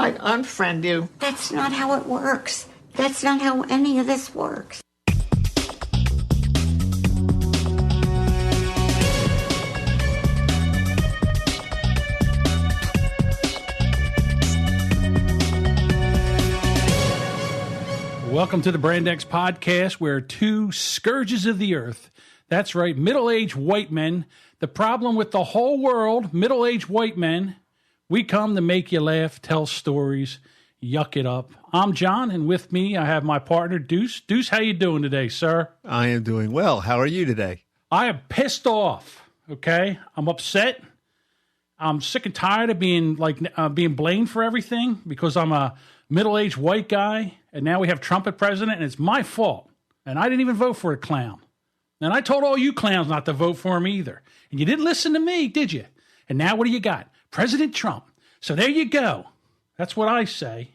I'd unfriend you. That's not how it works. That's not how any of this works. Welcome to the Brand X podcast, where two scourges of the earth, that's right, middle-aged white men, the problem with the whole world, middle-aged white men, we come to make you laugh, tell stories, yuck it up. I'm John, and with me I have my partner, Deuce. Deuce, how you doing today, sir? I am doing well. How are you today? I am pissed off, okay? I'm upset. I'm sick and tired of being blamed for everything because I'm a middle-aged white guy, and now we have Trump as president, and it's my fault. And I didn't even vote for a clown. And I told all you clowns not to vote for him either. And you didn't listen to me, did you? And now what do you got? President Trump. So there you go. That's what I say.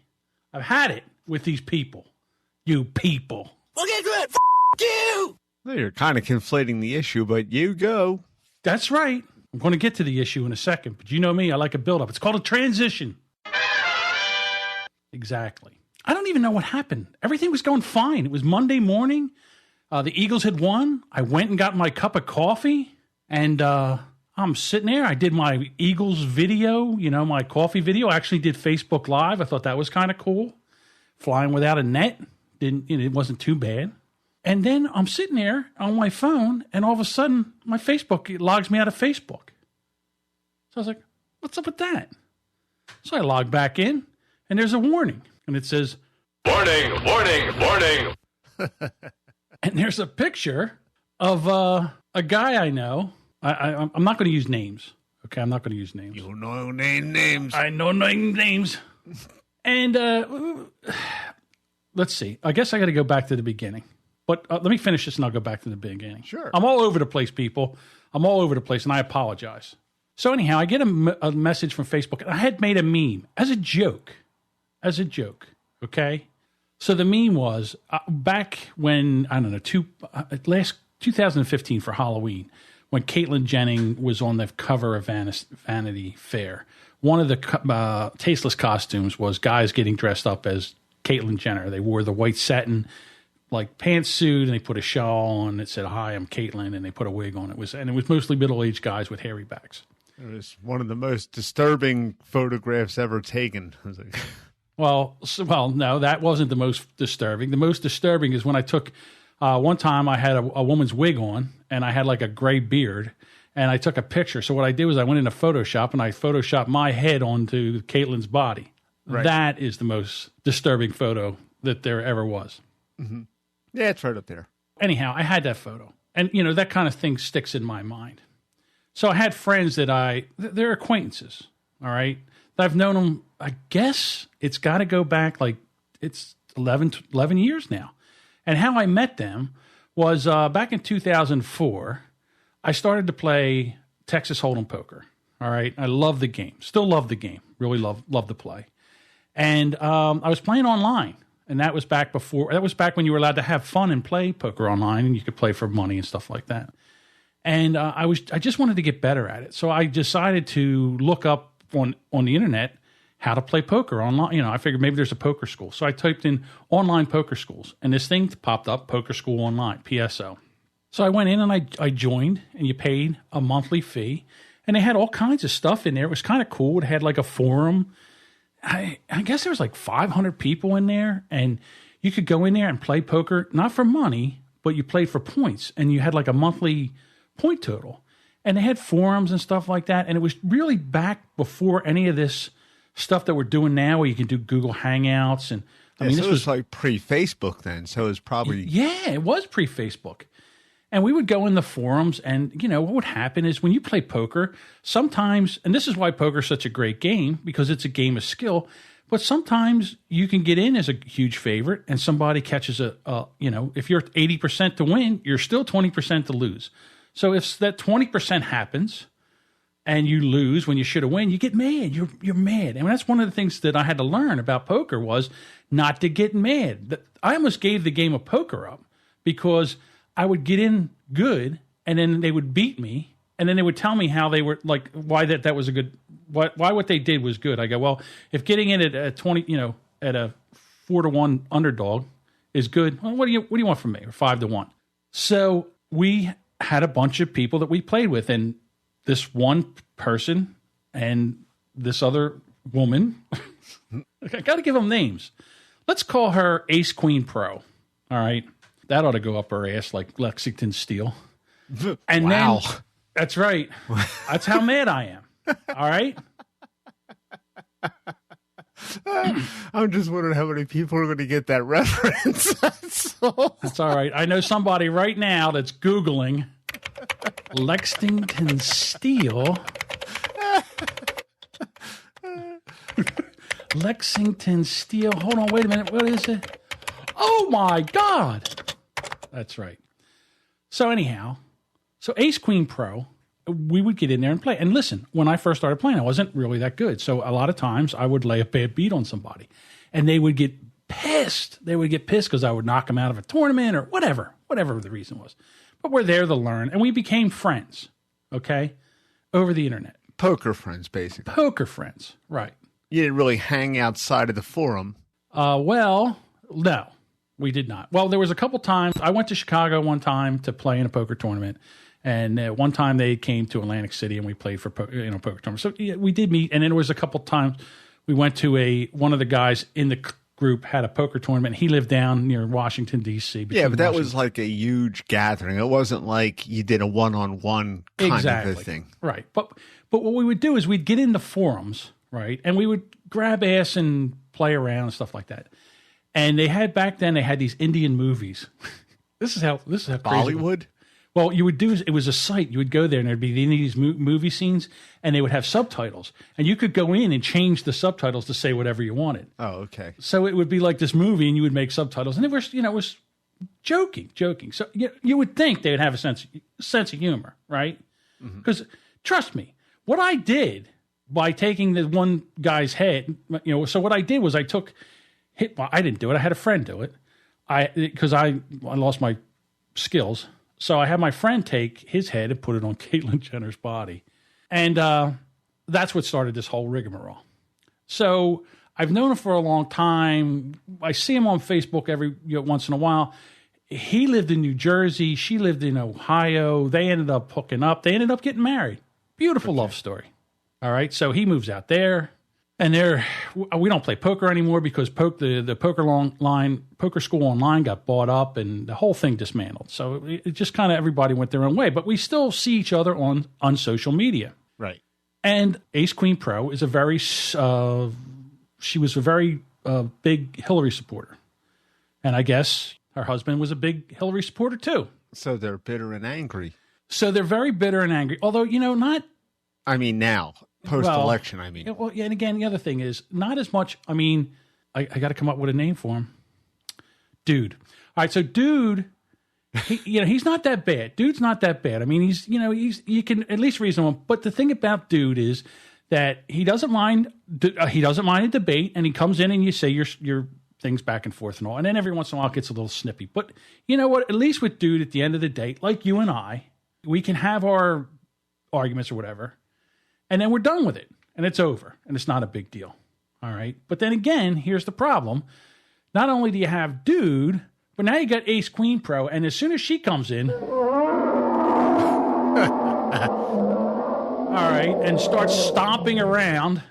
I've had it with these people. You people. We'll get to it. F*** you. Well, you're kind of conflating the issue, but you go. That's right. I'm going to get to the issue in a second, but you know me, I like a build-up. It's called a transition. Exactly. I don't even know what happened. Everything was going fine. It was Monday morning. The Eagles had won. I went and got my cup of coffee, and I'm sitting there. I did my Eagles video, my coffee video. I actually did Facebook Live. I thought that was kind of cool. Flying without a net. It wasn't too bad. And then I'm sitting there on my phone, and all of a sudden, my Facebook, it logs me out of Facebook. So I was like, what's up with that? So I log back in, and there's a warning. And it says, Warning, warning, warning. And there's a picture of a guy I know. I'm not going to use names. Okay, I'm not going to use names. You know names. I know names. And let's see. I guess I got to go back to the beginning. But let me finish this and I'll go back to the beginning. Sure. I'm all over the place, people. I'm all over the place, and I apologize. So anyhow, I get a message from Facebook. And I had made a meme as a joke. Okay? So the meme was back when, I don't know, last 2015 for Halloween, when Caitlyn Jenner was on the cover of Vanity Fair. One of the tasteless costumes was guys getting dressed up as Caitlyn Jenner. They wore the white satin pantsuit, and they put a shawl on that said, "Hi, I'm Caitlyn," and they put a wig on. It was mostly middle-aged guys with hairy backs. It was one of the most disturbing photographs ever taken. I was like... Well, no, that wasn't the most disturbing. The most disturbing is when I took, one time I had a woman's wig on, and I had like a gray beard, and I took a picture. So what I did was I went into Photoshop, and I Photoshopped my head onto Caitlyn's body. Right. That is the most disturbing photo that there ever was. Mm-hmm. Yeah, it's right up there. Anyhow, I had that photo, and, that kind of thing sticks in my mind. So I had friends that they're acquaintances, all right? I've known them, I guess it's got to go back it's 11 years now. And how I met them was back in 2004, I started to play Texas Hold'em poker. All right. I love the game. Still love the game. Really love to play. And I was playing online. And that was back when you were allowed to have fun and play poker online, and you could play for money and stuff like that. And I just wanted to get better at it. So I decided to look up on the internet how to play poker online. I figured maybe there's a poker school. So I typed in online poker schools, and this thing popped up, Poker School Online, PSO. So I went in and I joined, and you paid a monthly fee, and they had all kinds of stuff in there. It was kind of cool. It had like a forum. I guess there was like 500 people in there, and you could go in there and play poker, not for money, but you played for points, and you had like a monthly point total. And they had forums and stuff like that. And it was really back before any of this stuff that we're doing now, where you can do Google Hangouts. And this was like pre-Facebook then. So it was probably... Yeah, it was pre-Facebook. And we would go in the forums, and, what would happen is when you play poker, sometimes, and this is why poker is such a great game, because it's a game of skill, but sometimes you can get in as a huge favorite, and somebody catches if you're 80% to win, you're still 20% to lose. So if that 20% happens and you lose when you should have won, you get mad. You're mad. And that's one of the things that I had to learn about poker was not to get mad. I almost gave the game of poker up because I would get in good and then they would beat me And then they would tell me how they were like, why that was a good, why what they did was good. I go, well, if getting in at a 20, at a 4-1 underdog is good, well, what do you want from me? Or 5-1. So we had a bunch of people that we played with, and this one person and this other woman, I got to give them names. Let's call her Ace Queen Pro. All right. That ought to go up her ass like Lexington Steel. And wow. Then, that's right. That's how mad I am. All right. I'm just wondering how many people are going to get that reference. That's all right. I know somebody right now that's Googling Lexington Steel. Lexington Steel. Hold on. Wait a minute. What is it? Oh, my God. That's right. So anyhow, Ace Queen Pro, we would get in there and play. And listen, when I first started playing, I wasn't really that good. So a lot of times I would lay a bad beat on somebody. And they would get pissed. They would get pissed because I would knock them out of a tournament or whatever the reason was. But we're there to learn. And we became friends, okay, over the internet. Poker friends, basically. Poker friends, right. You didn't really hang outside of the forum. Well, no, we did not. Well, there was a couple times. I went to Chicago one time to play in a poker tournament. And one time they came to Atlantic City and we played for poker tournament. So yeah, we did meet. And then there was a couple times we went to one of the guys in the group had a poker tournament. He lived down near Washington, D.C. Yeah, but that was like a huge gathering. It wasn't like you did a one-on-one kind of a thing. Right. But what we would do is we'd get in the forums, right? And we would grab ass and play around and stuff like that. And back then they had these Indian movies. This is how crazy. Bollywood? Well, it was a site. You would go there and there'd be these movie scenes and they would have subtitles. And you could go in and change the subtitles to say whatever you wanted. Oh, okay. So it would be like this movie and you would make subtitles. And it was joking. So you would think they would have a sense of humor, right? Because trust me, what I did by taking the one guy's head, so what I did was I didn't do it. I had a friend do it. Because I lost my skills. So I had my friend take his head and put it on Caitlyn Jenner's body. And that's what started this whole rigmarole. So I've known him for a long time. I see him on Facebook every once in a while. He lived in New Jersey. She lived in Ohio. They ended up hooking up. They ended up getting married. Beautiful love story. All right. So he moves out there. And we don't play poker anymore because the poker school online got bought up and the whole thing dismantled. So it just kind of everybody went their own way. But we still see each other on social media. Right. And Ace Queen Pro is she was a very big Hillary supporter. And I guess her husband was a big Hillary supporter too. So they're bitter and angry. So they're very bitter and angry. Although, not... I mean, now... Post-election, I mean. Well, yeah, and again, the other thing is not as much. I mean, I got to come up with a name for him. Dude. All right, so Dude, he's not that bad. Dude's not that bad. I mean, you can at least reason him. But the thing about Dude is that he doesn't mind a debate, and he comes in and you say your things back and forth and all, and then every once in a while it gets a little snippy. But you know what? At least with Dude, at the end of the day, like you and I, we can have our arguments or whatever. And then we're done with it, and it's over, and it's not a big deal, all right? But then again, here's the problem. Not only do you have Dude, but now you got Ace Queen Pro, and as soon as she comes in, all right, and starts stomping around,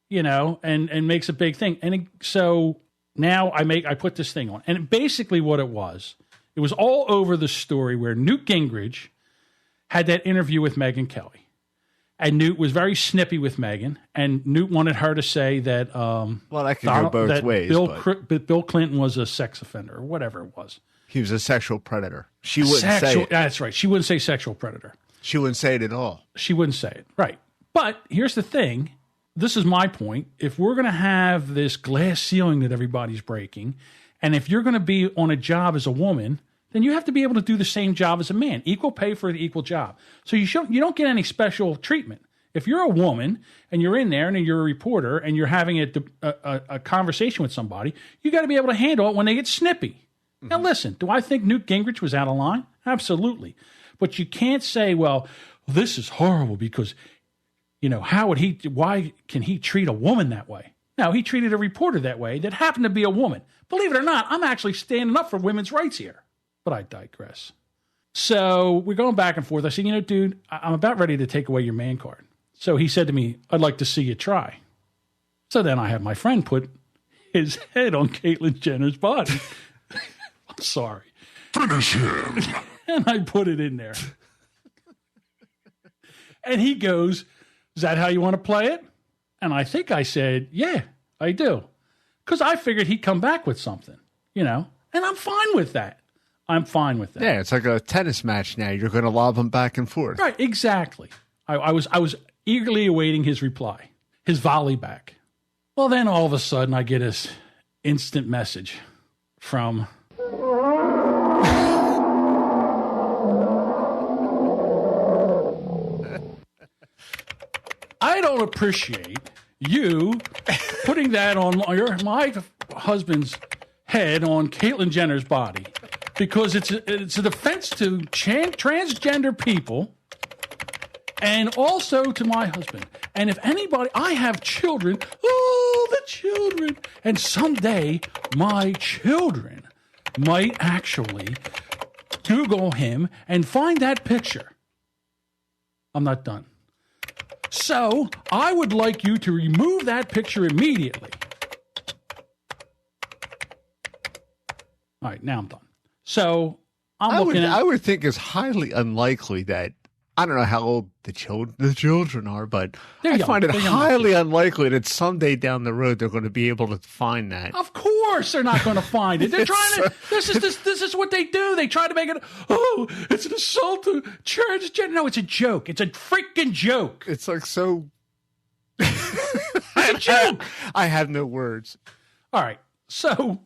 and makes a big thing. And so now I put this thing on. And basically what it was all over the story where Newt Gingrich had that interview with Megyn Kelly. And Newt was very snippy with Megyn, and Newt wanted her to say that that could go both ways. Bill Clinton was a sex offender or whatever it was. He was a sexual predator. She wouldn't say it. That's right. She wouldn't say sexual predator. She wouldn't say it at all. She wouldn't say it. Right. But here's the thing. This is my point. If we're going to have this glass ceiling that everybody's breaking, and if you're going to be on a job as a woman, then you have to be able to do the same job as a man. Equal pay for the equal job. So you don't get any special treatment. If you're a woman and you're in there and you're a reporter and you're having a conversation with somebody, you got to be able to handle it when they get snippy. Now listen, do I think Newt Gingrich was out of line? Absolutely. But you can't say, well, this is horrible because, why can he treat a woman that way? No, he treated a reporter that way that happened to be a woman. Believe it or not, I'm actually standing up for women's rights here. But I digress. So we're going back and forth. I said, dude, I'm about ready to take away your man card. So he said to me, I'd like to see you try. So then I had my friend put his head on Caitlyn Jenner's body. I'm sorry. Finish him. And I put it in there. And he goes, is that how you want to play it? And I think I said, yeah, I do. Because I figured he'd come back with something, and I'm fine with that. I'm fine with that. Yeah, it's like a tennis match now. You're going to lob them back and forth. Right, exactly. I was eagerly awaiting his reply, his volley back. Well, then all of a sudden I get this instant message from... I don't appreciate you putting that on my husband's head on Caitlyn Jenner's body because it's a defense to transgender people and also to my husband. And if anybody, I have children, the children, and someday my children might actually Google him and find that picture. I'm not done. So, I would like you to remove that picture immediately. All right, now I'm done. So, I would think it's highly unlikely that, I don't know how old the children are, but I find it highly unlikely that someday down the road they're going to be able to find that. Of course they're not going to find it. They're trying to, this is what they do. They try to make it, it's an assault to transgender. No, it's a joke. It's a freaking joke. It's like so. It's a joke. I have no words. All right. So,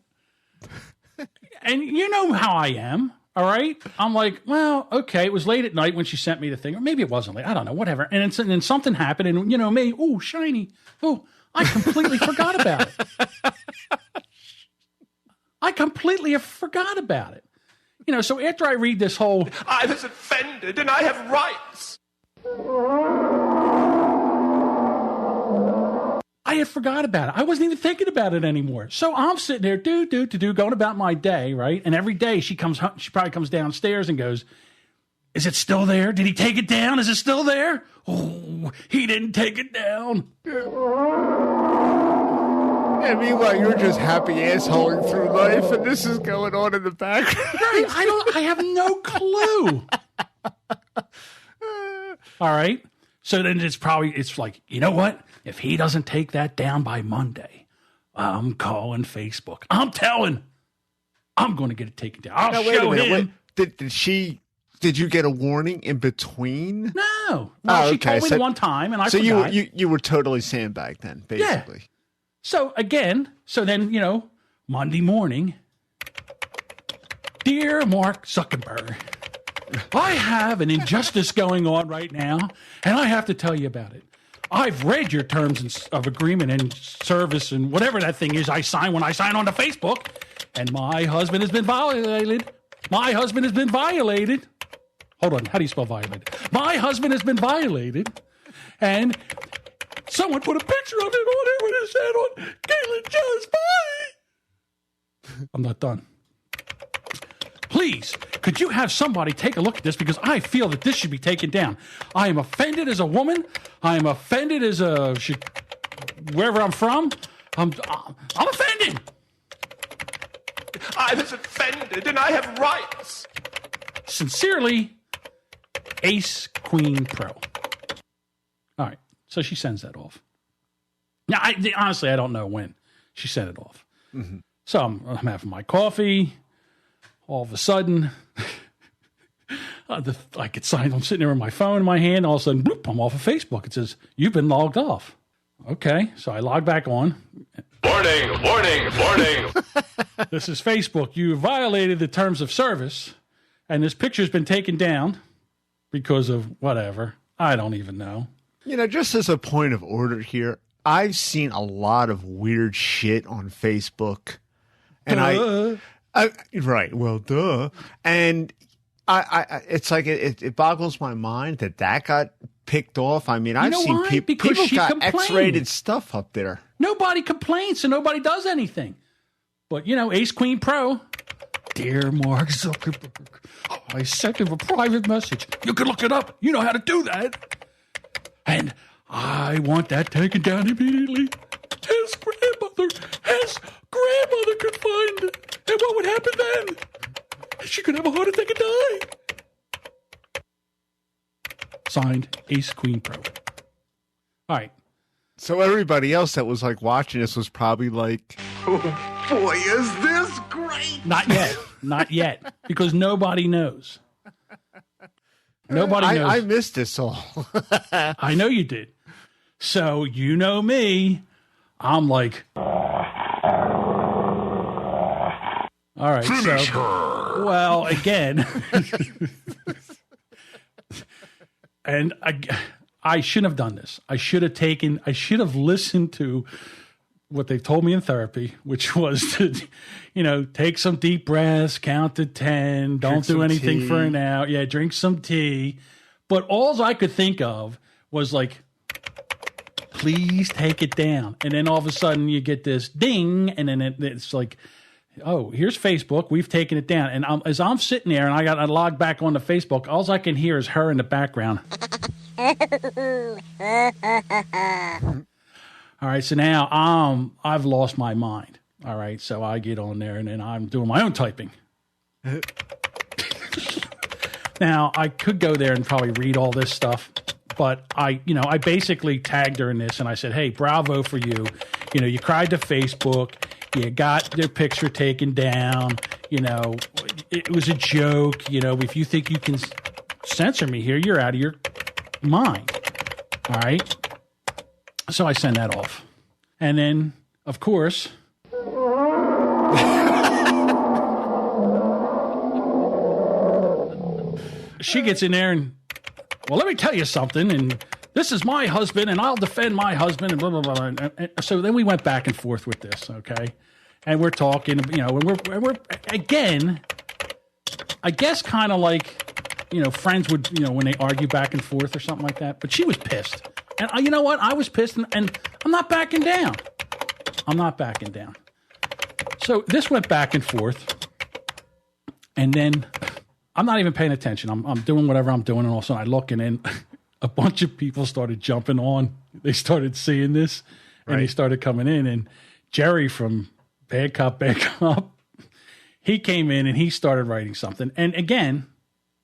and you know how I am. All right. I'm like, well, okay. It was late at night when she sent me the thing, or maybe it wasn't late. I don't know, whatever. And then something happened, and me, shiny. I completely forgot about it. I completely forgot about it. So after I read this whole, I was offended and I have rights. I had forgot about it. I wasn't even thinking about it anymore. So I'm sitting there, going about my day, right? And every day she probably comes downstairs and goes, is it still there? Did he take it down? Is it still there? Oh, he didn't take it down. And meanwhile, you're just happy assholing through life, and this is going on in the background. Right. I have no clue. All right. So then it's like, you know what? If he doesn't take that down by Monday, I'm calling Facebook. I'm going to get it taken down. I'll show him. Did you get a warning in between? No. She told me one time, and I forgot. So you were totally sandbagged then, basically. Yeah. So then, Monday morning, dear Mark Zuckerberg, I have an injustice going on right now, and I have to tell you about it. I've read your terms of agreement and service and whatever that thing is I sign when I sign on to Facebook, and my husband has been violated. My husband has been violated. Hold on, how do you spell violated? My husband has been violated, and someone put a picture of him on it with his head on Caitlyn Jenner's body. I'm not done. Please, could you have somebody take a look at this because I feel that this should be taken down. I am offended as a woman. I am offended as wherever I'm from. I'm offended. I was offended and I have rights. Sincerely, Ace Queen Pro. All right, so she sends that off. Now, honestly, I don't know when she sent it off. Mm-hmm. So I'm having my coffee. All of a sudden, I get signed. I'm sitting there with my phone in my hand. All of a sudden, bloop, I'm off of Facebook. It says, you've been logged off. Okay, so I log back on. Warning, warning, warning. This is Facebook. You violated the terms of service, and this picture's been taken down because of whatever. I don't even know. Just as a point of order here, I've seen a lot of weird shit on Facebook. And right. Well, duh. And It's like it boggles my mind that got picked off. I mean, I've seen people got X-rated stuff up there. Nobody complains, so nobody does anything. But, Ace Queen Pro. Dear Mark Zuckerberg, I sent him a private message. You can look it up. You know how to do that. And I want that taken down immediately. His grandmother could find it. And what would happen then? She could have a heart attack and die. Signed, Ace Queen Pro. All right. So everybody else that was like watching this was probably like, oh boy, is this great? Not yet, because nobody knows. Nobody knows. I missed this all. I know you did. So you know me. I'm like, all right. Finish her. Well, again, and I shouldn't have done this. I should have listened to what they told me in therapy, which was to, take some deep breaths, count to 10, don't do anything tea. For an hour. Yeah, drink some tea. But all I could think of was like, please take it down. And then all of a sudden you get this ding, and then it's like, oh, here's Facebook. We've taken it down. And as I'm sitting there and I got to log back onto Facebook, all I can hear is her in the background. All right, so now I've lost my mind. All right, so I get on there and then I'm doing my own typing. Now, I could go there and probably read all this stuff, but I basically tagged her in this and I said, hey, bravo for you. You cried to Facebook. You got your picture taken down. It was a joke. If you think you can censor me here, you're out of your mind. All right? So I send that off. And then, of course, she gets in there and, well, let me tell you something. And this is my husband, and I'll defend my husband, and blah, blah, blah. And so then we went back and forth with this, okay? And we're talking, and we're again, I guess kind of like, friends would, when they argue back and forth or something like that. But she was pissed. And you know what? I was pissed, and I'm not backing down. So this went back and forth, and then I'm not even paying attention. I'm doing whatever I'm doing, and all of a sudden I look, and then a bunch of people started jumping on. They started seeing this, and They started coming in. And Jerry from Bad Cop, he came in, and he started writing something. And again,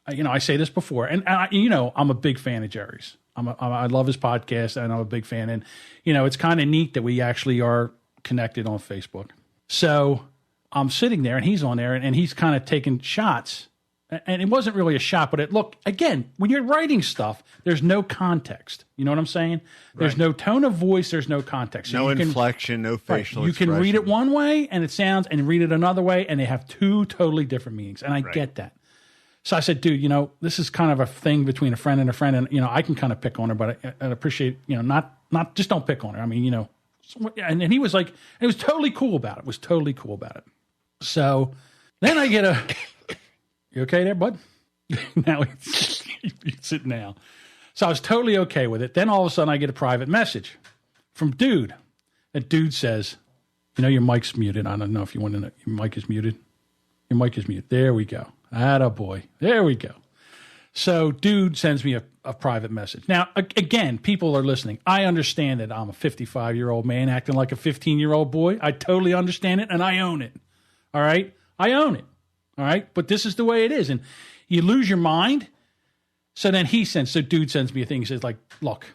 I say this before, and I'm a big fan of Jerry's. I love his podcast, and I'm a big fan. And, it's kind of neat that we actually are connected on Facebook. So I'm sitting there, and he's on there, and he's kind of taking shots. And it wasn't really a shot, but look, again, when you're writing stuff, there's no context. You know what I'm saying? There's no tone of voice. There's no context. So no inflection, no facial expression. You can read it one way, and it sounds, and read it another way, and they have two totally different meanings. And I get that. So I said, dude, this is kind of a thing between a friend and a friend. And, I can kind of pick on her, but I appreciate, not just don't pick on her. I mean, and he was like, he was totally cool about it. So then I get you okay there, bud? Now he's sitting down. So I was totally okay with it. Then all of a sudden I get a private message from dude. That dude says, your mic's muted. I don't know if you want to know. Your mic is muted. Your mic is muted. There we go. Attaboy. There we go. So dude sends me a private message. Now, again, people are listening. I understand that I'm a 55-year-old man acting like a 15-year-old boy. I totally understand it, and I own it. All right? I own it. All right? But this is the way it is. And you lose your mind. So then dude sends me a thing. He says, like, look,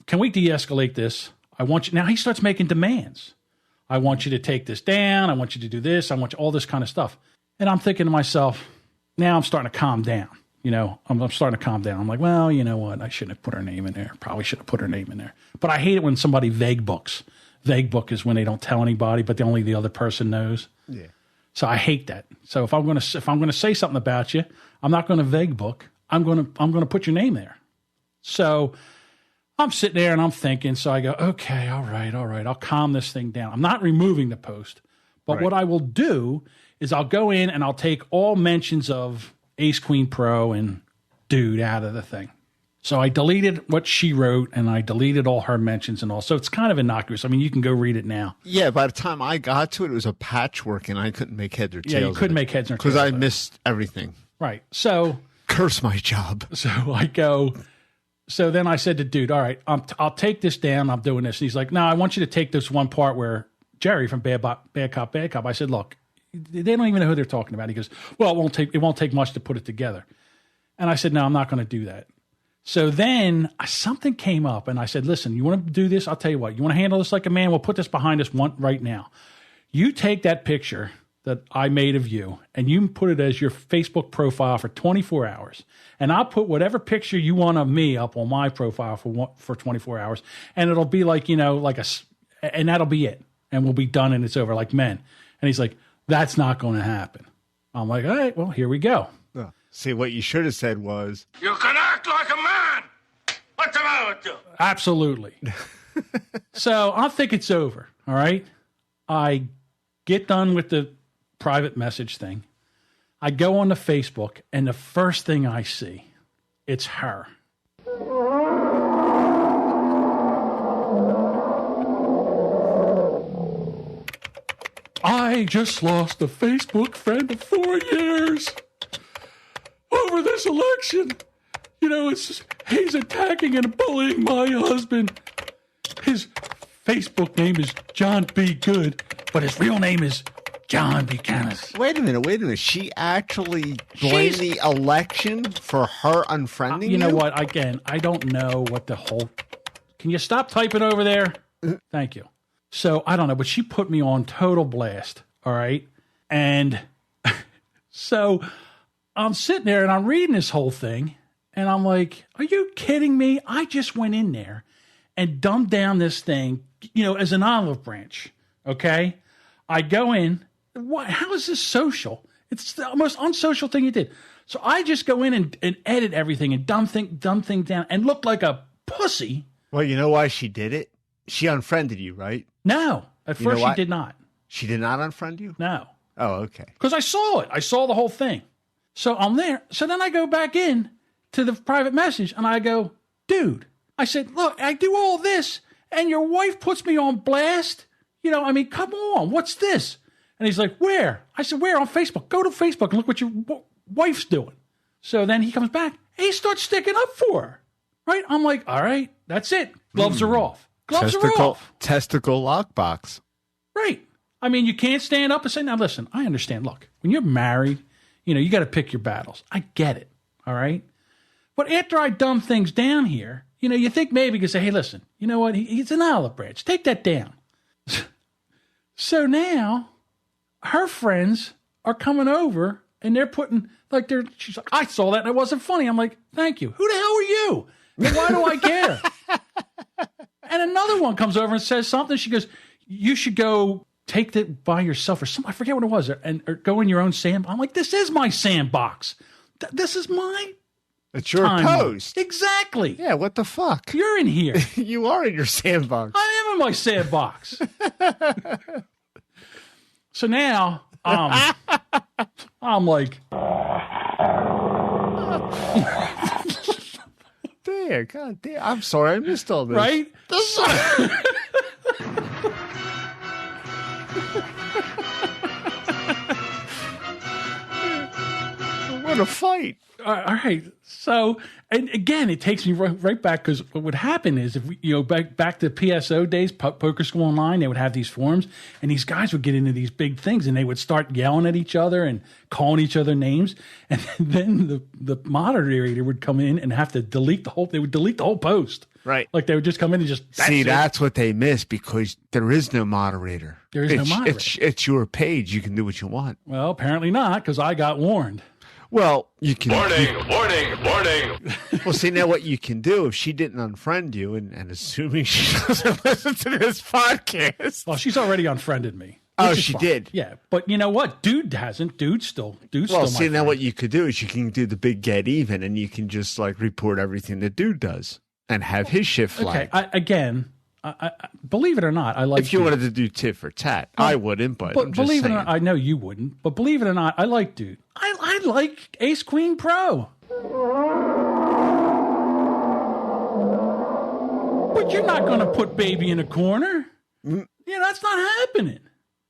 can we de-escalate this? I want you. Now he starts making demands. I want you to take this down. I want you to do this. I want you all this kind of stuff. And I'm thinking to myself, now I'm starting to calm down. I'm starting to calm down. I'm like, well, you know what? I shouldn't have put her name in there. Probably should have put her name in there. But I hate it when somebody vague books. Vague book is when they don't tell anybody, but only the other person knows. Yeah. So I hate that. So if I'm going to say something about you, I'm not going to vague book. I'm going to put your name there. So I'm sitting there and I'm thinking. So I go, okay, all right. I'll calm this thing down. I'm not removing the post, but what I will do is I'll go in and I'll take all mentions of Ace Queen Pro and dude out of the thing. So I deleted what she wrote, and I deleted all her mentions and all. So it's kind of innocuous. I mean, you can go read it now. Yeah, by the time I got to it, it was a patchwork, and I couldn't make heads or tails. Yeah, you couldn't make heads or tails. Because I missed everything. Right. So curse my job. So I go. So then I said to dude, all right, I'll take this down. I'm doing this. And he's like, no, I want you to take this one part where Jerry from Bad Cop, Bad Cop. I said, look, they don't even know who they're talking about. He goes, well, it won't take much to put it together. And I said, no, I'm not going to do that. So then something came up, and I said, listen, you want to do this? I'll tell you what. You want to handle this like a man? We'll put this behind us right now. You take that picture that I made of you, and you put it as your Facebook profile for 24 hours. And I'll put whatever picture you want of me up on my profile for 24 hours. And it'll be like, and that'll be it. And we'll be done, and it's over like men. And he's like, that's not going to happen. I'm like, all right, well, here we go. See, what you should have said was, you can act like a man. What's the matter with you? Absolutely. So I think it's over. All right. I get done with the private message thing. I go on to Facebook, and the first thing I see, it's her. I just lost a Facebook friend of 4 years over this election. He's attacking and bullying my husband. His Facebook name is John B. Good, but his real name is John Buchanan. Wait a minute. She actually blamed the election for her unfriending you? You know what? Again, I don't know what the whole... Can you stop typing over there? Thank you. So, I don't know, but she put me on total blast, all right? And so I'm sitting there, and I'm reading this whole thing, and I'm like, are you kidding me? I just went in there and dumbed down this thing, as an olive branch, okay? I go in. How is this social? It's the most unsocial thing you did. So I just go in and edit everything and dumb thing down and look like a pussy. Well, you know why she did it? She unfriended you, right? No. At first she did not. She did not unfriend you? No. Oh, okay. Because I saw it. I saw the whole thing. So I'm there. So then I go back in to the private message and I go, dude, I said, look, I do all this and your wife puts me on blast. Come on, what's this? And he's like, where? I said, where? On Facebook. Go to Facebook and look what your wife's doing. So then he comes back and he starts sticking up for her. Right? I'm like, all right, that's it. Gloves are off. Gloves are off. Testicle lockbox. Right. You can't stand up and say, now listen, I understand. Look, when you're married, you got to pick your battles. I get it. All right. But after I dumb things down here, you think maybe you can say, hey, listen, you know what? He's an olive branch. Take that down. So now her friends are coming over and they're putting she's like, I saw that and it wasn't funny. I'm like, thank you. Who the hell are you? And why do I care? And another one comes over and says something. She goes, you should go take that by yourself or something. I forget what it was. Or go in your own sandbox. I'm like, this is my sandbox. This is my It's your post. Exactly. Yeah, what the fuck? You're in here. You are in your sandbox. I am in my sandbox. So now, I'm like... There, God damn. I'm sorry, I missed all this. Right? What a fight. All right. So, and again, it takes me right back because what would happen is if we, back to PSO days, Poker School Online, they would have these forums and these guys would get into these big things and they would start yelling at each other and calling each other names. And then the moderator would come in and have to delete the whole post. Right. Like they would just come in and just, that's what they miss because there is no moderator. There is no moderator. It's your page. You can do what you want. Well, apparently not because I got warned. Well, you can. Warning. Well, see, now what you can do if she didn't unfriend you, and assuming she doesn't listen to this podcast. Well, she's already unfriended me. Oh, she did? Yeah. But you know what? Dude hasn't. Dude's still Well, see, now what you could do is you can do the big get even, and you can just report everything that dude does and have his shit flagged. Okay. believe it or not, I like. If you wanted to do tit for tat, I wouldn't. But I'm just believe it or saying. not, I know you wouldn't. But believe it or not, I like dude. I like Ace Queen Pro. But you're not going to put baby in a corner. Yeah, that's not happening.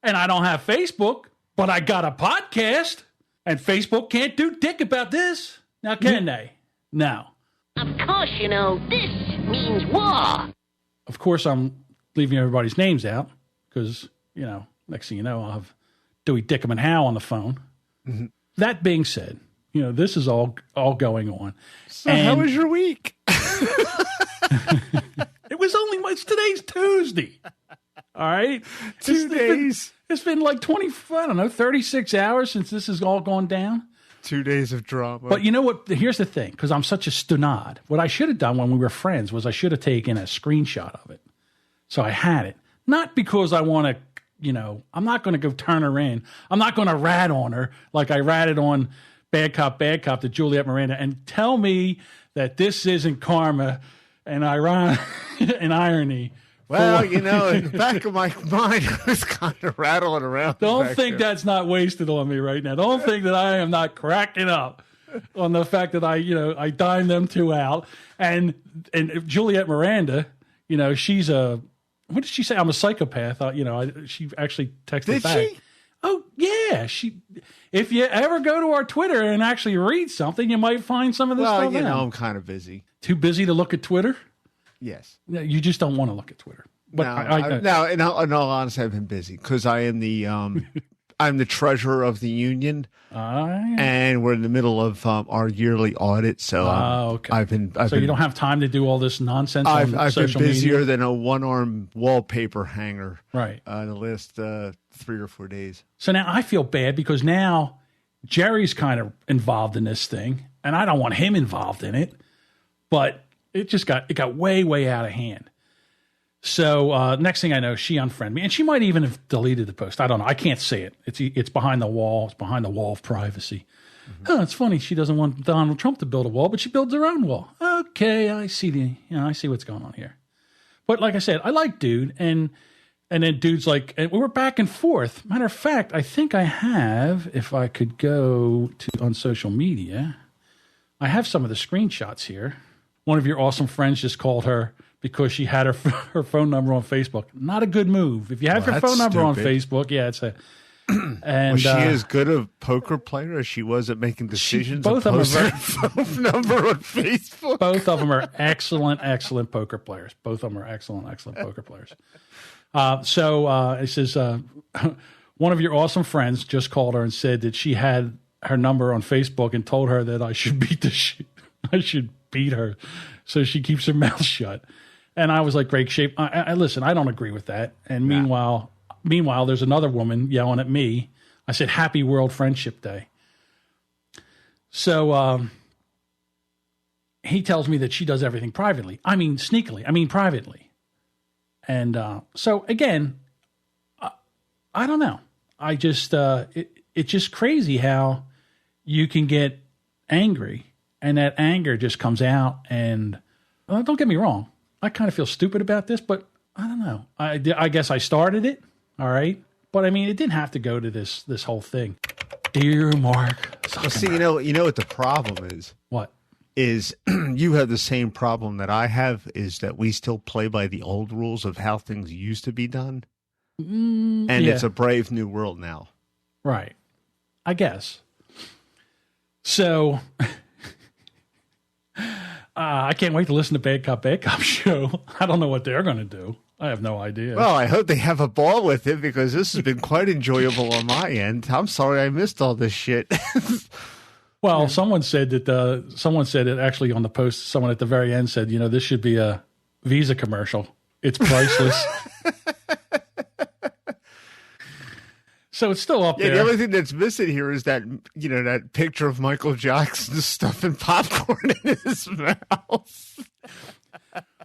And I don't have Facebook, but I got a podcast. And Facebook can't do dick about this. Now, can they? No. Of course, you know, this means war. Of course, I'm leaving everybody's names out because, next thing you know, I'll have Dewey Dickham and Howe on the phone. Mm-hmm. That being said, this is all going on. So how was your week? It's today's Tuesday. All right? 2 days. It's been like 36 hours since this has all gone down. 2 days of drama. But you know what? Here's the thing, because I'm such a stunad. What I should have done when we were friends was I should have taken a screenshot of it. So I had it. Not because I want to, I'm not going to go turn her in. I'm not going to rat on her like I ratted on Bad Cop to Juliet Miranda and tell me that this isn't karma and irony. Well, in the back of my mind, I was kind of rattling around. Don't think that's not wasted on me right now. Don't think that I am not cracking up on the fact that I dined them two out. And Juliet Miranda, she's what did she say? I'm a psychopath. She actually texted back. Did she? Oh, yeah. If you ever go to our Twitter and actually read something, you might find some of this stuff out. I'm kind of busy. Too busy to look at Twitter? Yes. No, you just don't want to look at Twitter. But no, in all honesty, I've been busy because I am the I'm the treasurer of the union, and we're in the middle of our yearly audit. So okay. You don't have time to do all this nonsense. I've been busier media? than a one-arm wallpaper hanger, right? In the last 3 or 4 days. So now I feel bad because now Jerry's kind of involved in this thing, and I don't want him involved in it, but. It got way out of hand. So next thing I know, she unfriended me, and she might even have deleted the post. I don't know. I can't say it. It's behind the wall. It's behind the wall of privacy. Mm-hmm. It's funny. She doesn't want Donald Trump to build a wall, but she builds her own wall. Okay, I see I see what's going on here. But like I said, I like dude, and then dude's like, and we were back and forth. Matter of fact, I think I have. If I could go on social media, I have some of the screenshots here. One of your awesome friends just called her because she had her phone number on Facebook. Not a good move. If you have your phone number on Facebook, it's a. And was she as good a poker player as she was at making decisions? Both of them are phone number on Facebook. Both of them are excellent poker players. Both of them are excellent poker players. So it says one of your awesome friends just called her and said that she had her number on Facebook and told her that I should beat her so she keeps her mouth shut. And I was like, great shape. I listen, I don't agree with that. And meanwhile, there's another woman yelling at me. I said, Happy World Friendship Day. So he tells me that she does everything privately. I mean, sneakily. I mean, privately. And so again, I don't know. I just, it's just crazy how you can get angry. And that anger just comes out. And don't get me wrong, I kind of feel stupid about this, but I don't know. I guess I started it, all right? But I mean, it didn't have to go to this whole thing. Dear Mark. Well, see, you know what the problem is? What? Is you have the same problem that I have, is that we still play by the old rules of how things used to be done. And it's a brave new world now. Right. I guess. So... I can't wait to listen to Bad Cop show. I don't know what they're going to do. I have no idea. Well, I hope they have a ball with it because this has been quite enjoyable on my end. I'm sorry I missed all this shit. Well, someone said it actually on the post. Someone at the very end said, this should be a Visa commercial. It's priceless. So it's still up there. The only thing that's missing here is that, that picture of Michael Jackson stuffing popcorn in his mouth.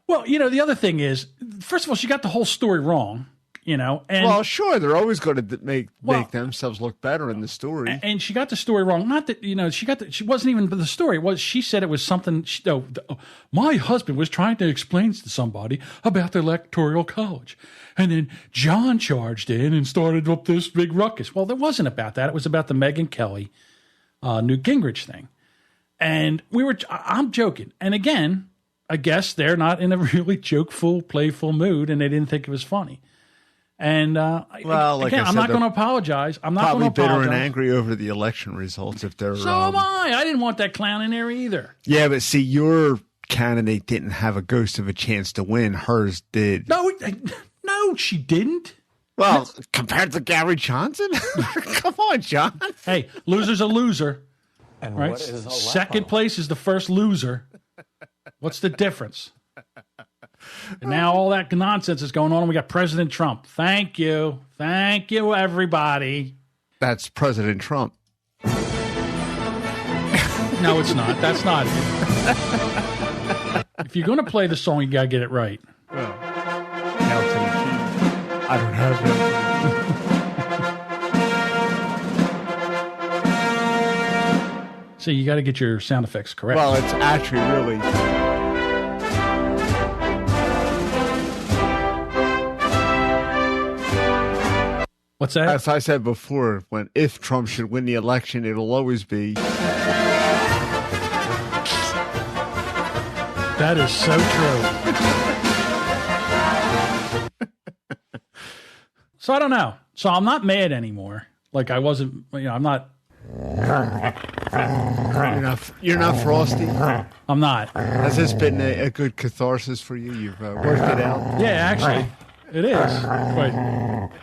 Well, the other thing is, first of all, she got the whole story wrong. And well, sure, they're always going to make themselves look better in the story. And she got the story wrong. Not that she wasn't even the story. She said it was something. My husband was trying to explain to somebody about the electoral college, and then John charged in and started up this big ruckus. Well, it wasn't about that. It was about the Megyn Kelly, Newt Gingrich thing, and I'm joking. And again, I guess they're not in a really jokeful, playful mood, and they didn't think it was funny. And again, I'm not going to apologize. I'm not going to apologize. Probably bitter and angry over the election results if they're. So am I. I didn't want that clown in there either. Yeah, but see, your candidate didn't have a ghost of a chance to win. Hers did. No, she didn't. Well, compared to Gary Johnson, come on, John. Hey, loser's a loser. And right? What is a second place is the first loser. What's the difference? And now all that nonsense is going on, and we got President Trump. Thank you, everybody. That's President Trump. No, it's not. That's not it. If you're going to play the song, you got to get it right. Well, I don't have it. See, you got to get your sound effects correct. Well, it's actually really. What's that? As I said before, if Trump should win the election, it'll always be. That is so true. So I don't know. So I'm not mad anymore. Like I wasn't. I'm not. You're not frosty. I'm not. Has this been a good catharsis for you? You've worked it out. Yeah, actually. It is. Wait,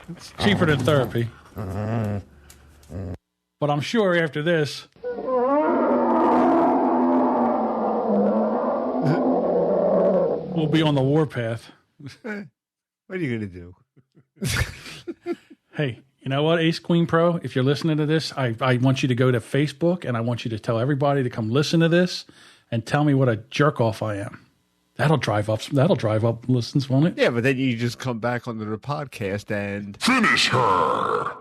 it's cheaper than therapy. But I'm sure after this, we'll be on the warpath. What are you going to do? Hey, you know what, Ace Queen Pro? If you're listening to this, I want you to go to Facebook, and I want you to tell everybody to come listen to this and tell me what a jerk off I am. That'll drive up listens, won't it? Yeah, but then you just come back onto the podcast and finish her.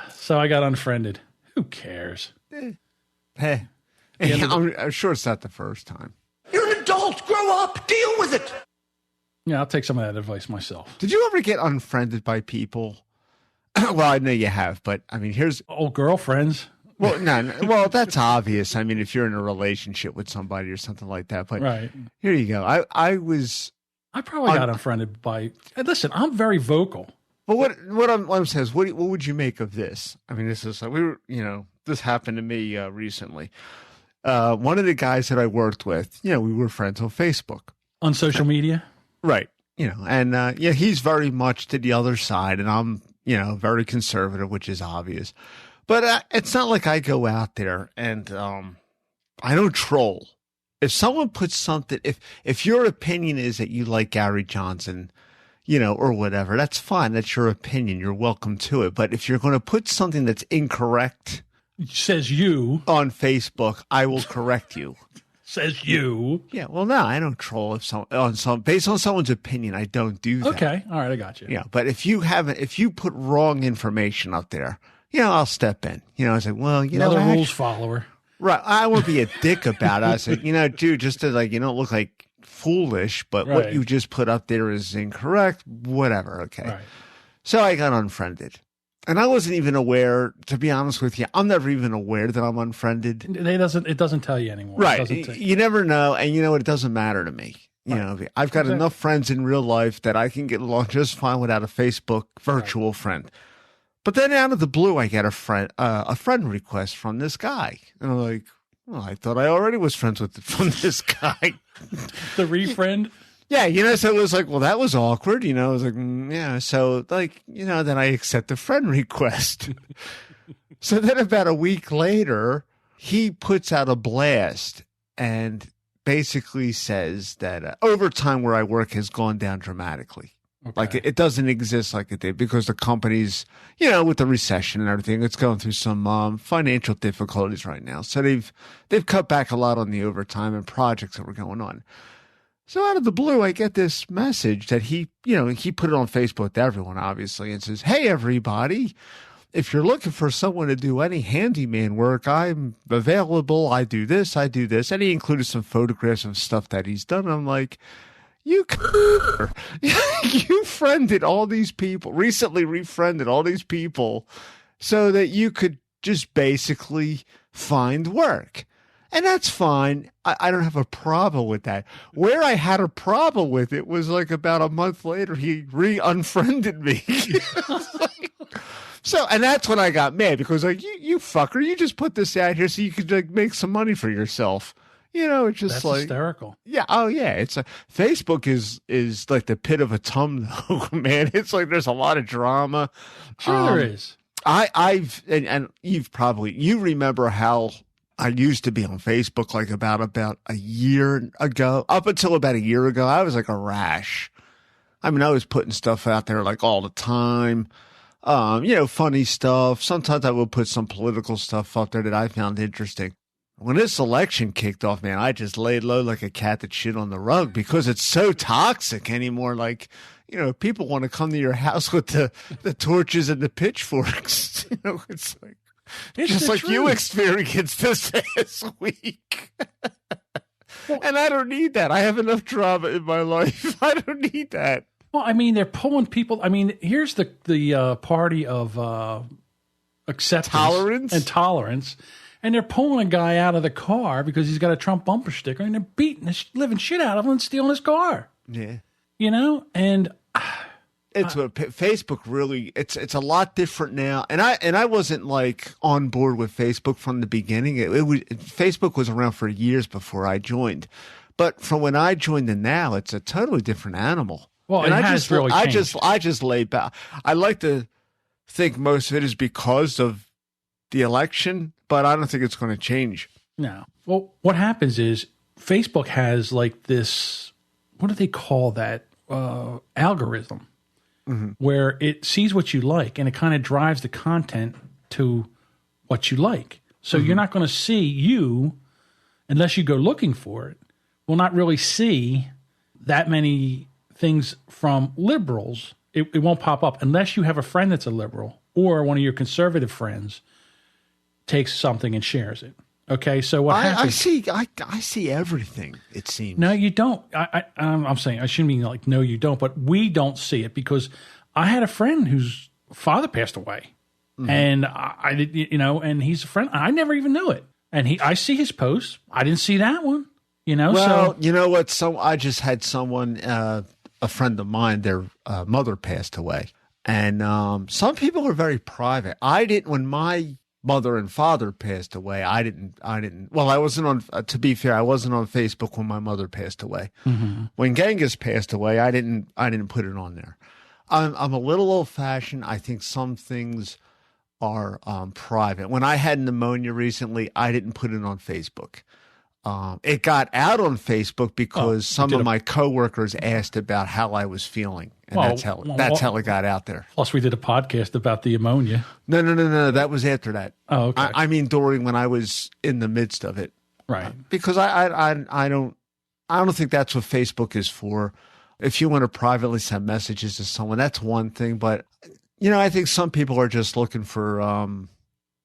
So I got unfriended. Who cares? Hey, I'm sure it's not the first time. You're an adult. Grow up. Deal with it. Yeah, I'll take some of that advice myself. Did you ever get unfriended by people? Well, I know you have, but I mean, here's old girlfriends. Well, no, well, that's obvious. I mean, if you're in a relationship with somebody or something like that, but right here you go. I probably got unfriended by. And listen, I'm very vocal. But what I'm saying is, what would you make of this? I mean, this is this happened to me recently. One of the guys that I worked with, we were friends on Facebook, on social media, right? And he's very much to the other side, and I'm very conservative, which is obvious. But it's not like I go out there and I don't troll. If someone puts something, if your opinion is that you like Gary Johnson, or whatever, that's fine. That's your opinion. You're welcome to it. But if you're going to put something that's incorrect, says you, on Facebook, I will correct you. Says you. Yeah. Well, no, I don't troll based on someone's opinion. I don't do that. Okay. All right. I got you. Yeah. But if you put wrong information up there, I'll step in. I say, well, another rules follower. Right. I won't be a dick about it. I say, dude, just to you don't look like foolish, but right. What you just put up there is incorrect. Whatever. Okay. Right. So I got unfriended. And I wasn't even aware, to be honest with you. I'm never even aware that I'm unfriended. It doesn't tell you anymore. Right. You never know. And it doesn't matter to me. Right. I've got enough friends in real life that I can get along just fine without a Facebook virtual friend. But then out of the blue, I get a friend request from this guy. And I'm like, well, I thought I already was friends from this guy. The refriend? Yeah, so it was like, well, that was awkward. I was like, yeah. So then I accept the friend request. So then about a week later, he puts out a blast and basically says that overtime where I work has gone down dramatically. Okay. Like it doesn't exist like it did because the company's, with the recession and everything, it's going through some financial difficulties right now. So they've cut back a lot on the overtime and projects that were going on. So out of the blue, I get this message that he put it on Facebook to everyone, obviously, and says, "Hey, everybody, if you're looking for someone to do any handyman work, I'm available. I do this, I do this." And he included some photographs of stuff that he's done. I'm like, you friended all these people, recently refriended all these people so that you could just basically find work. And that's fine. I don't have a problem with that. Where I had a problem with it was like about a month later, he unfriended me. So, and that's when I got mad because like, you fucker, you just put this out here so you could like make some money for yourself. It's just That's like hysterical. Yeah. Oh yeah. It's Facebook is like the pit of a tum though, man. It's like, there's a lot of drama. Sure there is. I've you remember how I used to be on Facebook like about a year ago, up until about a year ago, I was like a rash. I mean, I was putting stuff out there like all the time. Funny stuff. Sometimes I would put some political stuff up there that I found interesting. When this election kicked off, man, I just laid low like a cat that shit on the rug because it's so toxic anymore. Like, people want to come to your house with the torches and the pitchforks. It's like, It's just like truth. you experienced this last week. And I don't need that. I have enough drama in my life. I don't need that. Well, I mean, they're pulling people. I mean, here's the party of acceptance and tolerance, and they're pulling a guy out of the car because he's got a Trump bumper sticker, and they're beating the living shit out of him and stealing his car. Yeah, and it's what Facebook really. It's a lot different now, and I wasn't like on board with Facebook from the beginning. Facebook was around for years before I joined, but from when I joined to now, it's a totally different animal. Well, and it has really changed. I just laid back. I like to think most of it is because of the election, but I don't think it's going to change. No. Well, what happens is Facebook has like this, what do they call that? Algorithm, where it sees what you like and it kind of drives the content to what you like. So you're not going to see you, unless you go looking for it, will not really see that many things from liberals. It won't pop up unless you have a friend that's a liberal or one of your conservative friends takes something and shares it. Okay, so what happens? I see everything, it seems. No, you don't. I'm saying, I shouldn't mean like, no, you don't, but we don't see it because I had a friend whose father passed away. And I did, and he's a friend. I never even knew it. And I see his posts. I didn't see that one, Well, you know what? I just had someone, a friend of mine, their mother passed away. And some people are very private. I didn't, when my mother and father passed away, I didn't, well, I wasn't on, to be fair, I wasn't on Facebook when my mother passed away. When Genghis passed away, I didn't put it on there. I'm a little old fashioned. I think some things are private. When I had pneumonia recently, I didn't put it on Facebook. It got out on Facebook because some of my coworkers asked about how I was feeling, and that's how it got out there. Plus, we did a podcast about the ammonia. No. That was after that. Oh, okay. I mean, during when I was in the midst of it, right? Because I don't think that's what Facebook is for. If you want to privately send messages to someone, that's one thing. But I think some people are just looking for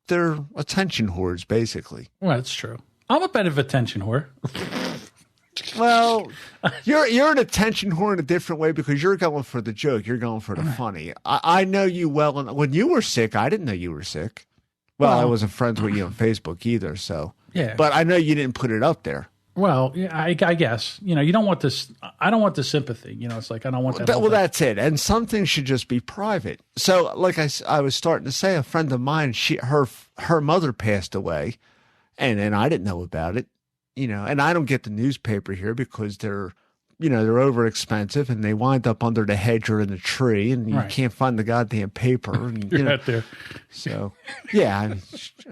their attention whores, basically. Well, that's true. I'm a bit of attention whore. Well, you're an attention whore in a different way because you're going for the joke. You're going for the funny. I know you well. And when you were sick, I didn't know you were sick. Well, I wasn't friends with you on Facebook either. So yeah, but I know you didn't put it up there. Well, yeah, I guess you don't want this. I don't want the sympathy. It's like I don't want that. Well, that's it. And some things should just be private. So, like I was starting to say, a friend of mine, her mother passed away. And I didn't know about it, and I don't get the newspaper here because they're over expensive and they wind up under the hedge or in the tree and you can't find the goddamn paper. And, You're out there. So, yeah.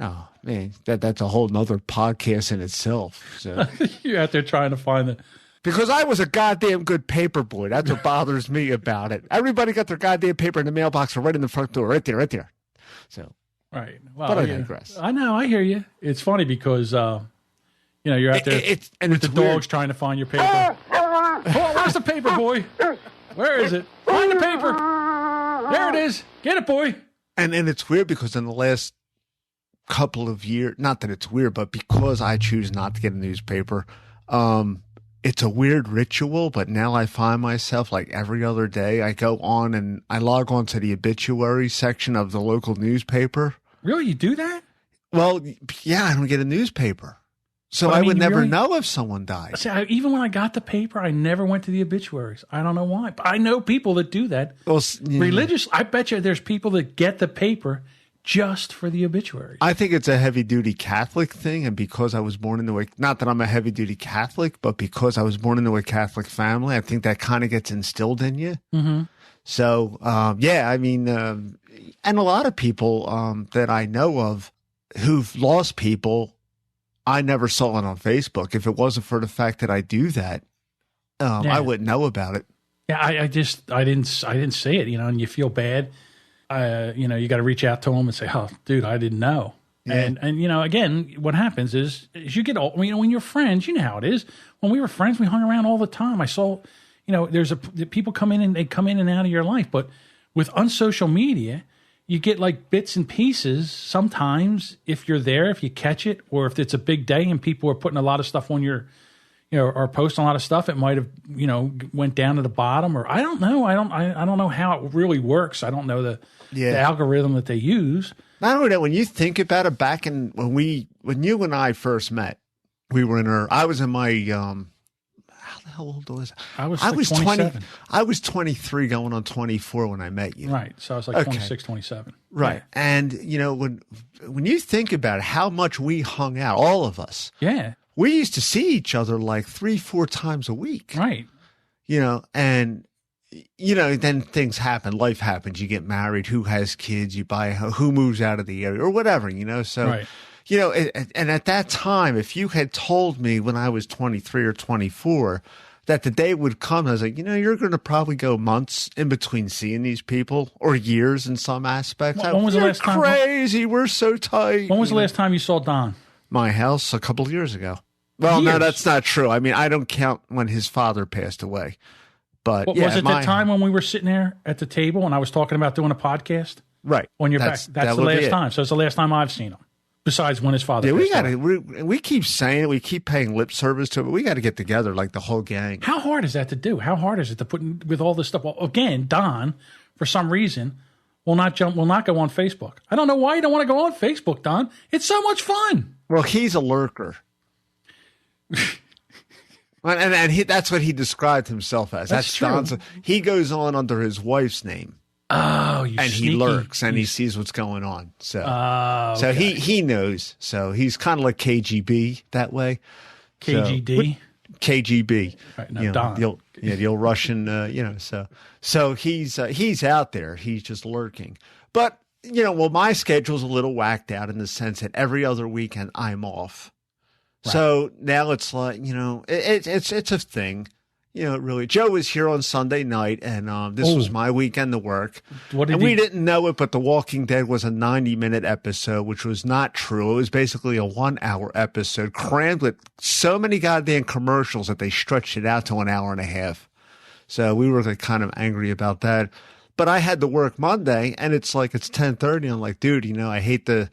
Oh, man, that's a whole nother podcast in itself. So you're out there trying to find it. Because I was a goddamn good paper boy. That's what bothers me about it. Everybody got their goddamn paper in the mailbox right in the front door, right there. So. Right. Well, but I digress. I know. I hear you. It's funny because, you're out there and with the dogs trying to find your paper. Where's the paper, boy? Where is it? Find the paper. There it is. Get it, boy. And it's weird because in the last couple of years, not that it's weird, but because I choose not to get a newspaper, it's a weird ritual. But now I find myself like every other day I go on and I log on to the obituary section of the local newspaper. Really? You do that? Well, yeah, I don't get a newspaper. So But, I I mean, would you never really- know if someone died. See, even when I got the paper, I never went to the obituaries. I don't know why. But I know people that do that. Well, Religious. I bet you there's people that get the paper just for the obituaries. I think it's a heavy duty Catholic thing. And because I was born into not that I'm a heavy duty Catholic, but because I was born into a Catholic family, I think that kind of gets instilled in you. Mm-hmm. So, yeah, I mean, and a lot of people that I know of who've lost people, I never saw it on Facebook. If it wasn't for the fact that I do that, I wouldn't know about it. Yeah, I didn't say it, and you feel bad. You got to reach out to them and say, "Oh, dude, I didn't know." Yeah. And again, what happens is you get old. When you're friends, you know how it is. When we were friends, we hung around all the time. I saw, people come in and they come in and out of your life. But with unsocial media, you get like bits and pieces. Sometimes, if you're there, if you catch it, or if it's a big day and people are putting a lot of stuff on your, or posting a lot of stuff, it might have, went down to the bottom, or I don't know. I don't know how it really works. I don't know the algorithm that they use. Not only that, when you think about it, back in when you and I first met, I was in my how old was I? I was 27. I was 23 going on 24 when I met you. Right. So I was like 26, 27. Right. Yeah. And, when you think about it, how much we hung out, all of us. Yeah. We used to see each other like 3-4 times a week. Right. And, then things happen. Life happens. You get married. Who has kids? You buy a home. Who moves out of the area or whatever, So, right. And at that time, if you had told me when I was 23 or 24 that the day would come, I was like, you're going to probably go months in between seeing these people, or years in some aspects. When was the last time? Crazy. We're so tight. When was the last time you saw Don? My house a couple of years ago. Well, no, that's not true. I mean, I don't count when his father passed away. But was it the time when we were sitting there at the table and I was talking about doing a podcast? Right. On your back. That's the last time. So it's the last time I've seen him. Besides when his father passed away. We keep saying it. We keep paying lip service to it. We got to get together like the whole gang. How hard is that to do? How hard is it to put in with all this stuff? Well, again, Don, for some reason, will not go on Facebook. I don't know why you don't want to go on Facebook, Don. It's so much fun. Well, he's a lurker. and that's what he described himself as. That's true. Don's. He goes on under his wife's name. Oh, you and sneaky. He lurks and he sees what's going on. So, okay. So he knows. So he's kind of like KGB that way. KGD. So, KGB. Right, now Don. The old Russian. So he's out there. He's just lurking. But my schedule's a little whacked out in the sense that every other weekend I'm off. Right. So now it's like it's a thing. Really, Joe was here on Sunday night, and this was my weekend to work. We didn't know it, but The Walking Dead was a 90-minute episode, which was not true. It was basically a 1-hour episode crammed with so many goddamn commercials that they stretched it out to an hour and a half. So we were kind of angry about that. But I had to work Monday, and it's 10:30. I'm like, dude, I hate the.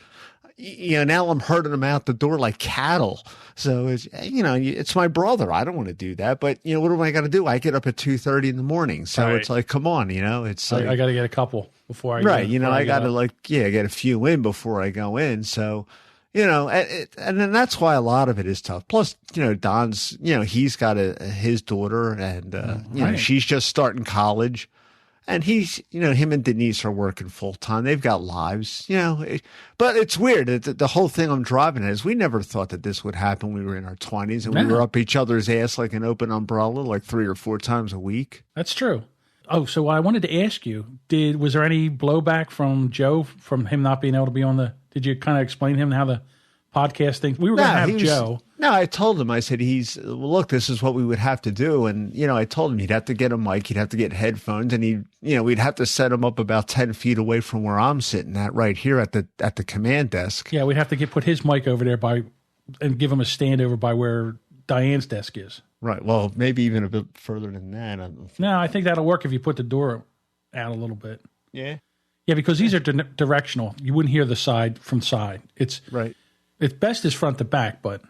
Now I'm herding them out the door like cattle. So it's my brother. I don't want to do that. But what am I going to do? I get up at 2:30 in the morning. So right. It's like, come on, it's like, I got to get a couple before I right. I got to get a few in before I go in. So and then that's why a lot of it is tough. Plus, Don's he's got his daughter, and she's just starting college. And he's, him and Denise are working full time. They've got lives, but it's weird. The whole thing I'm driving at is we never thought that this would happen when we were in our 20s and we were up each other's ass like an open umbrella, like 3 or 4 times a week. That's true. Oh, so I wanted to ask you, was there any blowback from Joe from him not being able to be on did you kind of explain to him how the podcast thing? We were going to have Joe. No, I told him, I said, look, this is what we would have to do. And, I told him he'd have to get a mic, he'd have to get headphones, and we'd have to set him up about 10 feet away from where I'm sitting at right here at the command desk. Yeah, we'd have to put his mic over there and give him a stand over by where Diane's desk is. Right. Well, maybe even a bit further than that. No, I think that'll work if you put the door out a little bit. Yeah. Yeah, because these are directional. You wouldn't hear the side from side. It's right. It's best is front to back, but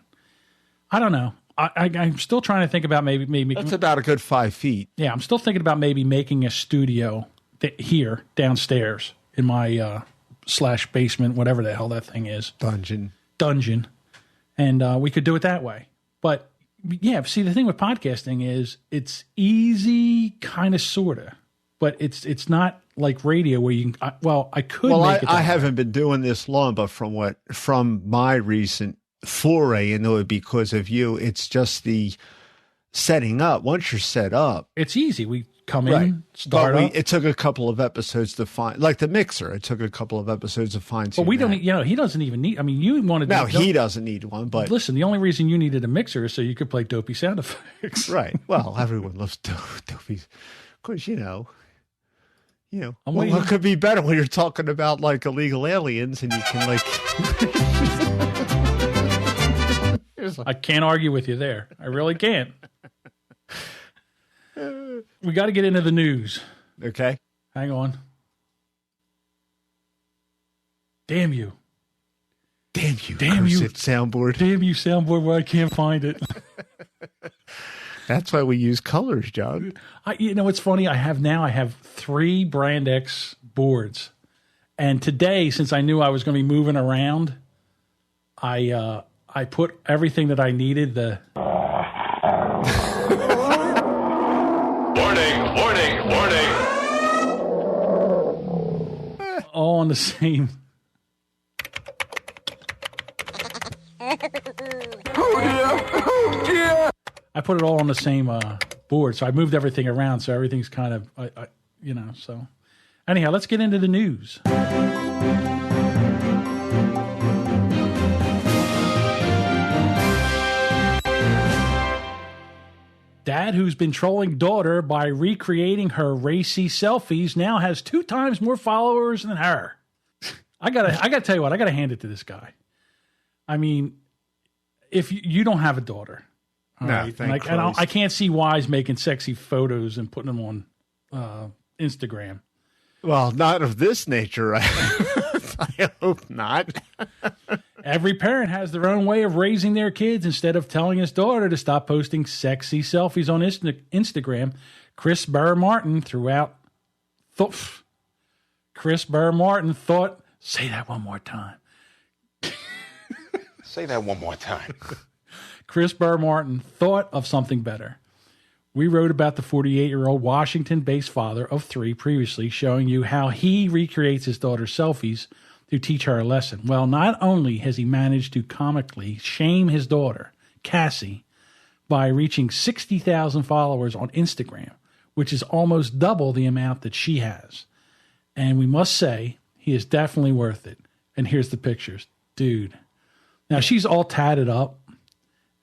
I don't know. I'm still trying to think about maybe that's about a good 5 feet. Yeah, I'm still thinking about maybe making a studio here downstairs in my / basement, whatever the hell that thing is. Dungeon. And we could do it that way. But yeah, see, the thing with podcasting is it's easy, kind of, sort of, but it's not like radio where you can, I could make it. I haven't been doing this long, but from my recent foray into it because of you, it's just the setting up. Once you're set up, it's easy. We come in, start up. It took a couple of episodes to find, like the mixer. It took a couple of episodes to find. But we don't. He doesn't even need. I mean, you wanted. No, he doesn't need one. But listen, the only reason you needed a mixer is so you could play dopey sound effects. Right. Well, everyone loves dopey. Of course, what could be better when you're talking about like illegal aliens and you can like. I can't argue with you there. I really can't. We got to get into the news. Okay. Hang on. Damn you. Damn you, soundboard. Damn you, soundboard, where I can't find it. That's why we use colors, John. It's funny. I have 3 Brand X boards. And today, since I knew I was going to be moving around, I put everything that I needed. Warning. All on the same. Oh dear. I put it all on the same board, so I moved everything around, so everything's kind of, so. Anyhow, let's get into the news. Dad, who's been trolling daughter by recreating her racy selfies, now has 2 times more followers than her. I gotta tell you what, I gotta hand it to this guy. I mean, if you don't have a daughter, right? I can't see why he's making sexy photos and putting them on Instagram. Well, not of this nature. I hope not. Every parent has their own way of raising their kids. Instead of telling his daughter to stop posting sexy selfies on Instagram, Chris Burr Martin thought, say that one more time. Say that one more time. Chris Burr Martin thought of something better. We wrote about the 48-year-old Washington-based father of 3 previously, showing you how he recreates his daughter's selfies to teach her a lesson. Well, not only has he managed to comically shame his daughter, Cassie, by reaching 60,000 followers on Instagram, which is almost double the amount that she has. And we must say, he is definitely worth it. And here's the pictures. Dude. Now, she's all tatted up,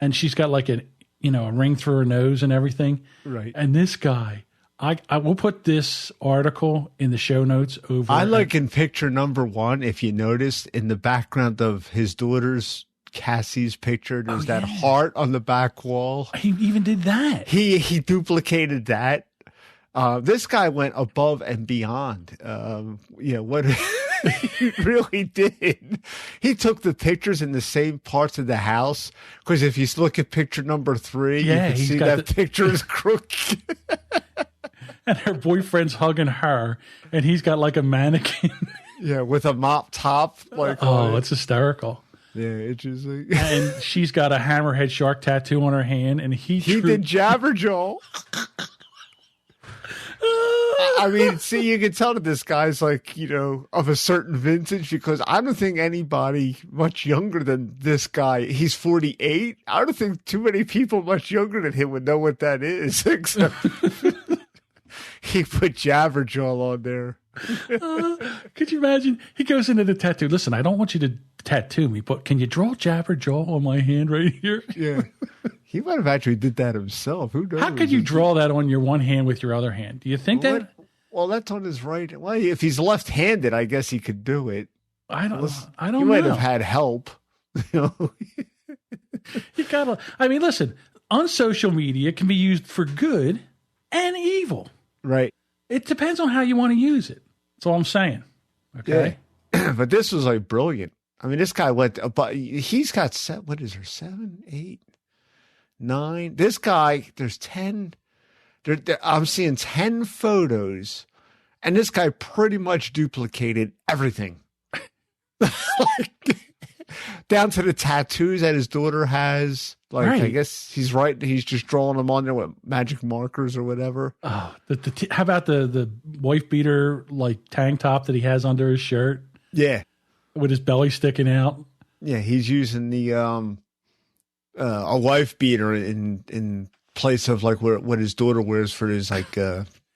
and she's got like a ring through her nose and everything. Right. And this guy, I will put this article in the show notes over. I like in picture number 1, if you noticed, in the background of his daughter's Cassie's picture, there's that heart on the back wall. He even did that. He duplicated that. This guy went above and beyond. What he really did. He took the pictures in the same parts of the house. Because if you look at picture number 3, you can see that picture is crooked. And her boyfriend's hugging her, and he's got like a mannequin. Yeah, with a mop top. It's hysterical. Yeah, it's just like... And she's got a hammerhead shark tattoo on her hand, and he did Jabberjaw. I mean, see, you can tell that this guy's like, of a certain vintage, because I don't think anybody much younger than this guy, he's 48. I don't think too many people much younger than him would know what that is, except he put Jabberjaw on there. Could you imagine? He goes into the tattoo. Listen, I don't want you to tattoo me, but can you draw Jabberjaw on my hand right here? Yeah. He might have actually did that himself. Who knows? How could you draw that on your one hand with your other hand? Do you think that? Well, that's on his right. Well, if he's left-handed, I guess he could do it. I don't He know. might have had help. You gotta. I mean, listen. Unsocial media can be used for good and evil. Right. It depends on how you want to use it. That's all I'm saying. Okay. Yeah. But this was like brilliant. I mean, this guy went, but he's got what is there, 7, 8, 9? This guy, there's 10. I'm seeing 10 photos, and this guy pretty much duplicated everything. Like, down to the tattoos that his daughter has. Like, right. I guess he's right. He's just drawing them on there with magic markers or whatever. Oh, how about the wife beater like tank top that he has under his shirt? Yeah, with his belly sticking out. Yeah, he's using the a wife beater in place of like what his daughter wears for his like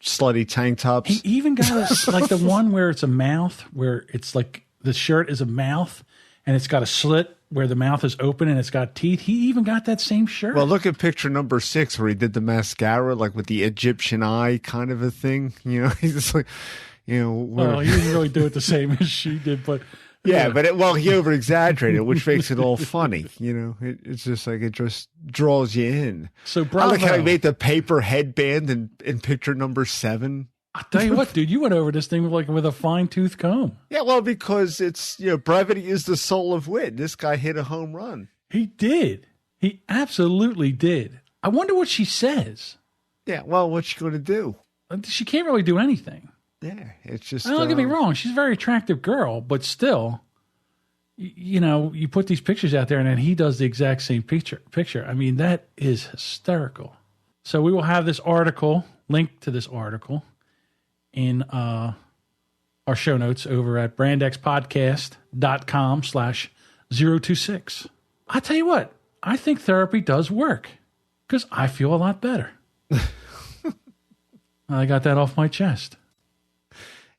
slutty tank tops. He even got like the one where it's a mouth, where it's like the shirt is a mouth and it's got a slit where the mouth is open and it's got teeth. He even got that same shirt. Well, look at picture number 6 where he did the mascara, like with the Egyptian eye kind of a thing. You know, he's just like, you know. Well, he didn't really do it the same as she did, but. Yeah, but he over exaggerated, which makes it all funny. You know, it's just like it just draws you in. So, bravo. I like how he made the paper headband in picture number 7. I'll tell you what, dude, you went over this thing with a fine tooth comb. Yeah, well, because it's, you know, brevity is the soul of wit. This guy hit a home run. He did. He absolutely did. I wonder what she says. Yeah, well, what's she going to do? She can't really do anything. Yeah, it's just. Don't get me wrong. She's a very attractive girl, but still, you know, you put these pictures out there and then he does the exact same picture. I mean, that is hysterical. So we will have this article, link to this article in our show notes over at brandxpodcast.com/026. I tell you what, I think therapy does work because I feel a lot better. I got that off my chest.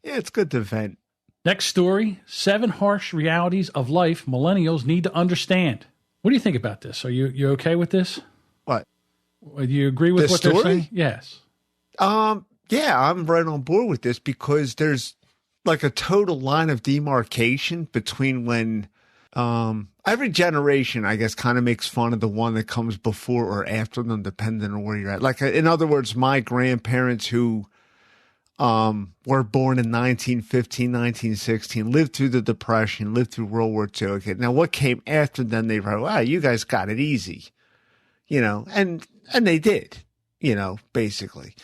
Yeah, it's good to vent. Next story, 7 harsh realities of life millennials need to understand. What do you think about this? Are you okay with this? What? Do you agree with what they're saying? Yes. Yeah, I'm right on board with this because there's like a total line of demarcation between when every generation, I guess, kind of makes fun of the one that comes before or after them, depending on where you're at. Like, in other words, my grandparents who were born in 1915, 1916, lived through the Depression, lived through World War II. Okay, now what came after them? They were, wow, you guys got it easy, you know, and they did, you know, basically.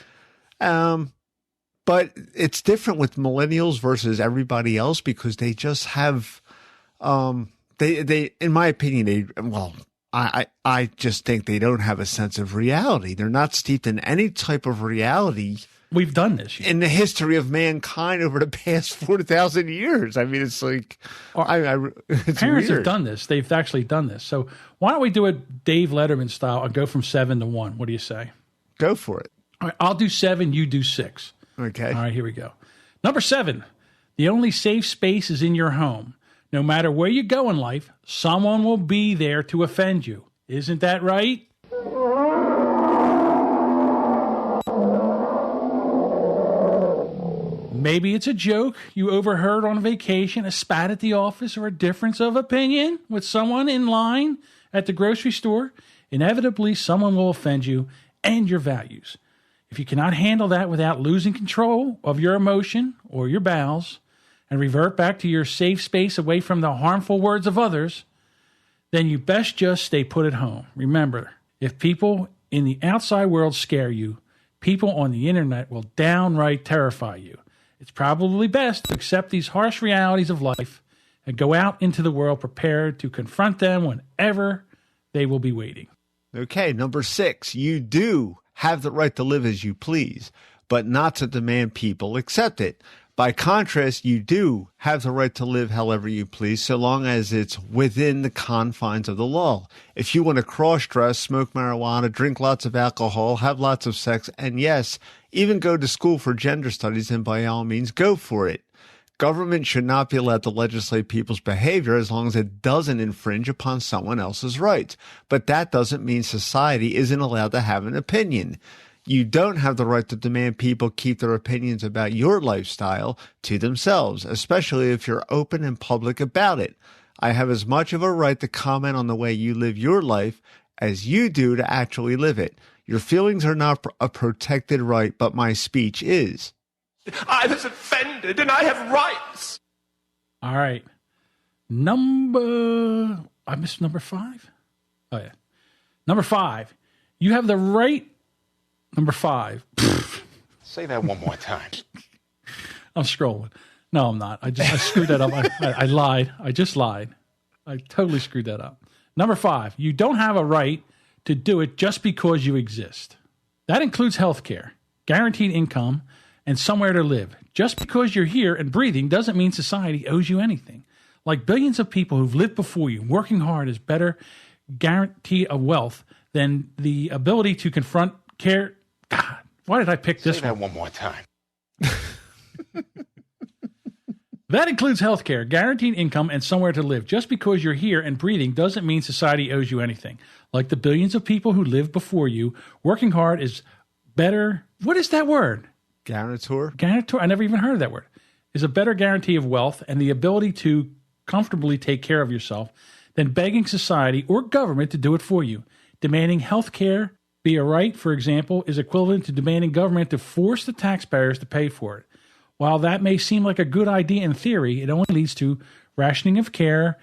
But it's different with millennials versus everybody else because they just have, they in my opinion, I just think they don't have a sense of reality. They're not steeped in any type of reality. We've done this in the history of mankind over the past 4,000 years. I mean, it's like it's parents weird. have done this. They've actually done this. So why don't we do it Dave Letterman style and go from 7 to 1? What do you say? Go for it. All right, I'll do 7. You do 6. Okay. All right, here we go. Number 7, the only safe space is in your home. No matter where you go in life, someone will be there to offend you. Isn't that right? Maybe it's a joke you overheard on vacation, a spat at the office, or a difference of opinion with someone in line at the grocery store. Inevitably, someone will offend you and your values. If you cannot handle that without losing control of your emotion or your bowels and revert back to your safe space away from the harmful words of others, then you best just stay put at home. Remember, if people in the outside world scare you, people on the internet will downright terrify you. It's probably best to accept these harsh realities of life and go out into the world prepared to confront them whenever they will be waiting. Okay, number 6, you do have the right to live as you please, but not to demand people accept it. By contrast, you do have the right to live however you please, so long as it's within the confines of the law. If you want to cross-dress, smoke marijuana, drink lots of alcohol, have lots of sex, and yes, even go to school for gender studies, then by all means, go for it. Government should not be allowed to legislate people's behavior as long as it doesn't infringe upon someone else's rights. But that doesn't mean society isn't allowed to have an opinion. You don't have the right to demand people keep their opinions about your lifestyle to themselves, especially if you're open and public about it. I have as much of a right to comment on the way you live your life as you do to actually live it. Your feelings are not a protected right, but my speech is. I was offended and I have rights. All right. I missed number 5. Oh, yeah. Number 5. You have the right. Number 5. Say that one more time. I'm scrolling. No, I'm not. I screwed that up. I lied. I just lied. I totally screwed that up. Number 5. You don't have a right to do it just because you exist. That includes health care, guaranteed income, and somewhere to live. Just because you're here and breathing doesn't mean society owes you anything. Like billions of people who've lived before you, working hard is better guarantee of wealth than the ability to confront care. God, why did I pick this Say that one more time. That includes health care, guaranteed income, and somewhere to live. Just because you're here and breathing doesn't mean society owes you anything. Like the billions of people who lived before you, working hard is better. What is that word? Guarantor? Guarantor. I never even heard of that word. Is a better guarantee of wealth and the ability to comfortably take care of yourself than begging society or government to do it for you. Demanding health care be a right, for example, is equivalent to demanding government to force the taxpayers to pay for it. While that may seem like a good idea in theory, it only leads to rationing of care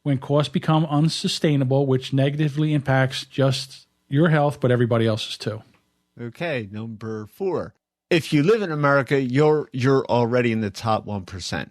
when costs become unsustainable, which negatively impacts just your health, but everybody else's too. Okay, number 4. If you live in America, you're already in the top 1%.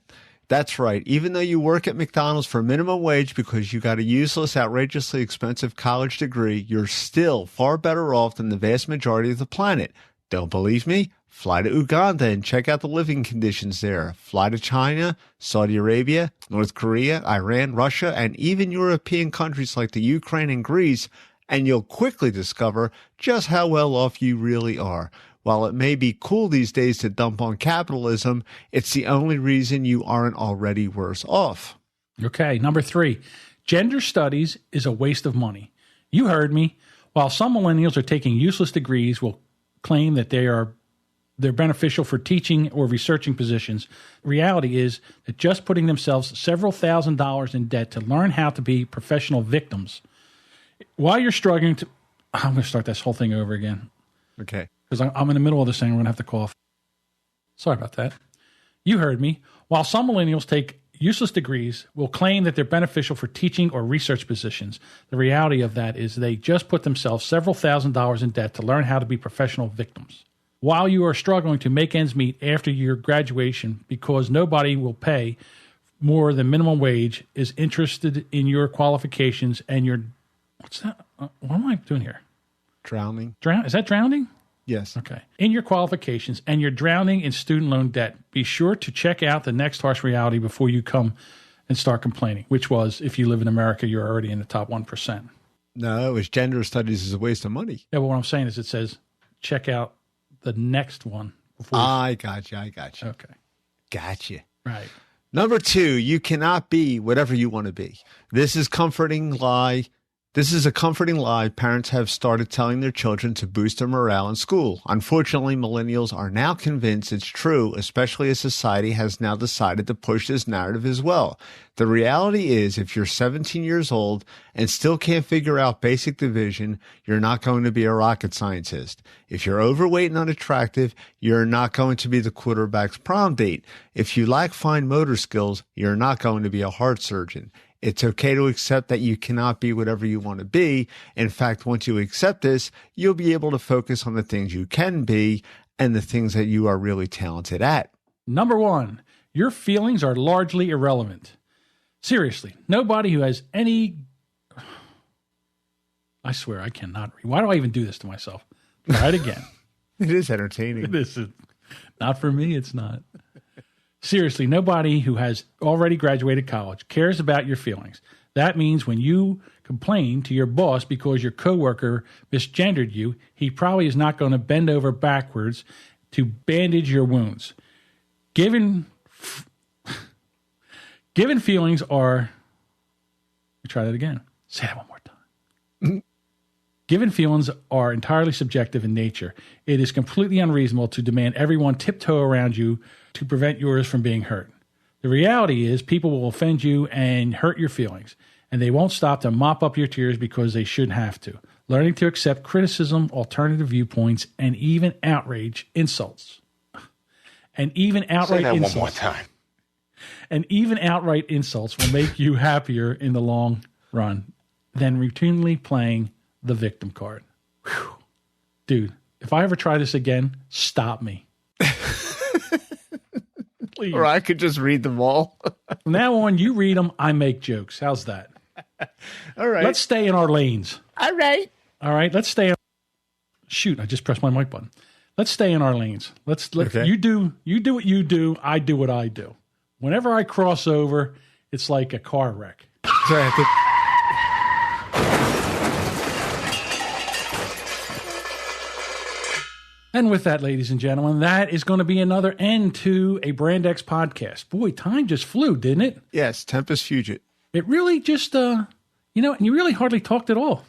That's right. Even though you work at McDonald's for minimum wage because you got a useless, outrageously expensive college degree, you're still far better off than the vast majority of the planet. Don't believe me? Fly to Uganda and check out the living conditions there. Fly to China, Saudi Arabia, North Korea, Iran, Russia, and even European countries like the Ukraine and Greece, and you'll quickly discover just how well off you really are. While it may be cool these days to dump on capitalism, it's the only reason you aren't already worse off. Okay, number 3. Gender studies is a waste of money. You heard me. While some millennials are taking useless degrees will claim that they're beneficial for teaching or researching positions, reality is that just putting themselves several $1,000s in debt to learn how to be professional victims while you're struggling to... I'm going to start this whole thing over again. Okay. Because I'm in the middle of this thing. I'm going to have to cough. Sorry about that. You heard me. While some millennials take useless degrees will claim that they're beneficial for teaching or research positions, the reality of that is they just put themselves several $1,000s in debt to learn how to be professional victims. While you are struggling to make ends meet after your graduation because nobody will pay more than minimum wage, is interested in your qualifications and your... What's that? What am I doing here? Drowning. Is that drowning? Yes. Okay. In your qualifications and you're drowning in student loan debt, be sure to check out the next harsh reality before you come and start complaining, which was if you live in America, you're already in the top 1%. No, it was gender studies is a waste of money. Yeah, but what I'm saying is it says check out the next one. I got you. Okay. Gotcha. Right. Number 2, you cannot be whatever you want to be. This is a comforting lie parents have started telling their children to boost their morale in school. Unfortunately, millennials are now convinced it's true, especially as society has now decided to push this narrative as well. The reality is, if you're 17 years old and still can't figure out basic division, you're not going to be a rocket scientist. If you're overweight and unattractive, you're not going to be the quarterback's prom date. If you lack fine motor skills, you're not going to be a heart surgeon. It's okay to accept that you cannot be whatever you want to be. In fact, once you accept this, you'll be able to focus on the things you can be and the things that you are really talented at. Number 1, your feelings are largely irrelevant. Seriously, nobody who has any... I swear I cannot read. Why do I even do this to myself? Try it again. It is entertaining. This is not for me. It's not. Seriously, nobody who has already graduated college cares about your feelings. That means when you complain to your boss because your coworker misgendered you, he probably is not going to bend over backwards to bandage your wounds. Given feelings are... Let me try that again. Say that one more time. Given feelings are entirely subjective in nature, it is completely unreasonable to demand everyone tiptoe around you to prevent yours from being hurt. The reality is people will offend you and hurt your feelings. and they won't stop to mop up your tears because they shouldn't have to. Learning to accept criticism, alternative viewpoints, and even outrage insults. And even outright Say that insults. one more time. And even outright insults will make you happier in the long run than routinely playing the victim card. Whew. Dude, if I ever try this again, stop me. Please. Or I could just read them all. From now on, you read them, I make jokes. How's that? All right. Let's stay in our lanes. All right. All right, let's stay. Shoot, I just pressed my mic button. Let's stay in our lanes. Okay. You do what you do. I do what I do. Whenever I cross over, it's like a car wreck. Sorry, I think. And with that, ladies and gentlemen, that is going to be another end to a Brand X podcast. Boy, time just flew, didn't it? Yes, Tempest Fugit. It really just, and you really hardly talked at all.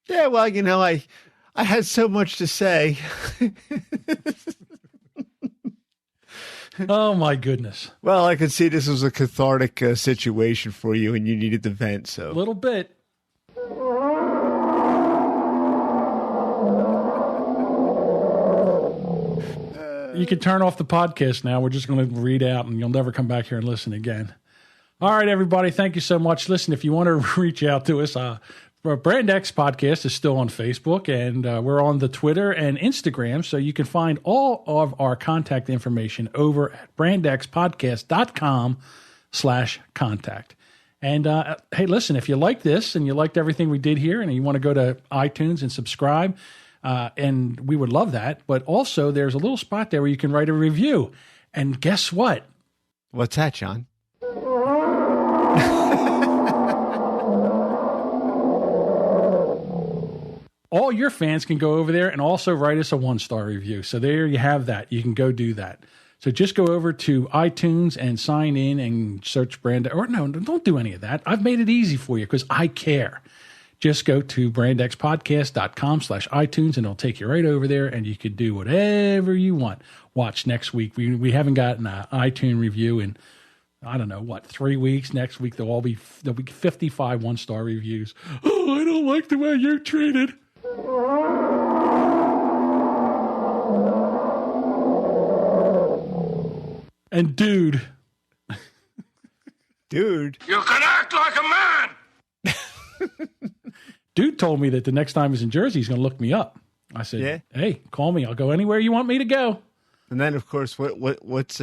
Yeah, well, I had so much to say. Oh, my goodness. Well, I could see this was a cathartic situation for you, and you needed to vent. So A little bit. You can turn off the podcast now. We're just going to read out, and you'll never come back here and listen again. All right, everybody. Thank you so much. Listen, if you want to reach out to us, Brand X Podcast is still on Facebook, and we're on the Twitter and Instagram, so you can find all of our contact information over at brandxpodcast.com/contact. And hey, listen, if you like this and you liked everything we did here and you want to go to iTunes and subscribe, and we would love that. But also, there's a little spot there where you can write a review. And guess what? what's that, John? All your fans can go over there and also write us a 1-star review. So there you have that. You can go do that. So just go over to iTunes and sign in and search Brand. Or no, don't do any of that. I've made it easy for you because I care. Just go to brandxpodcast.com/iTunes and it'll take you right over there and you can do whatever you want. Watch next week. We haven't gotten an iTunes review in, I don't know, 3 weeks. Next week there'll be 55 1-star reviews. Oh, I don't like the way you're treated. And dude, You can act like a man! dude told me that the next time he's in Jersey, he's going to look me up. I said, Yeah? Hey, call me. I'll go anywhere you want me to go. And then, of course, what's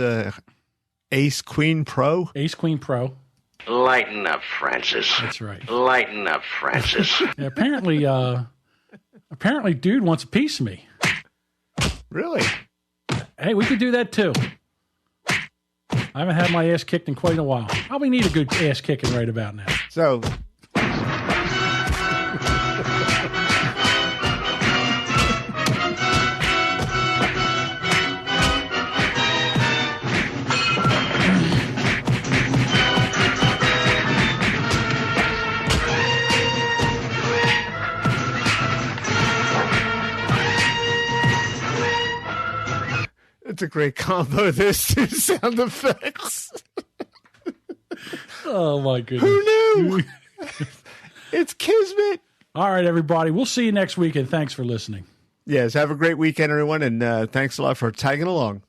Ace Queen Pro? Ace Queen Pro. Lighten up, Francis. That's right. Lighten up, Francis. Yeah, apparently, dude wants a piece of me. Really? Hey, we could do that too. I haven't had my ass kicked in quite a while. Probably need a good ass kicking right about now. So, it's a great combo, this two sound effects. Oh, my goodness. Who knew? It's Kismet. All right, everybody. We'll see you next week, and thanks for listening. Yes, have a great weekend, everyone, and thanks a lot for tagging along.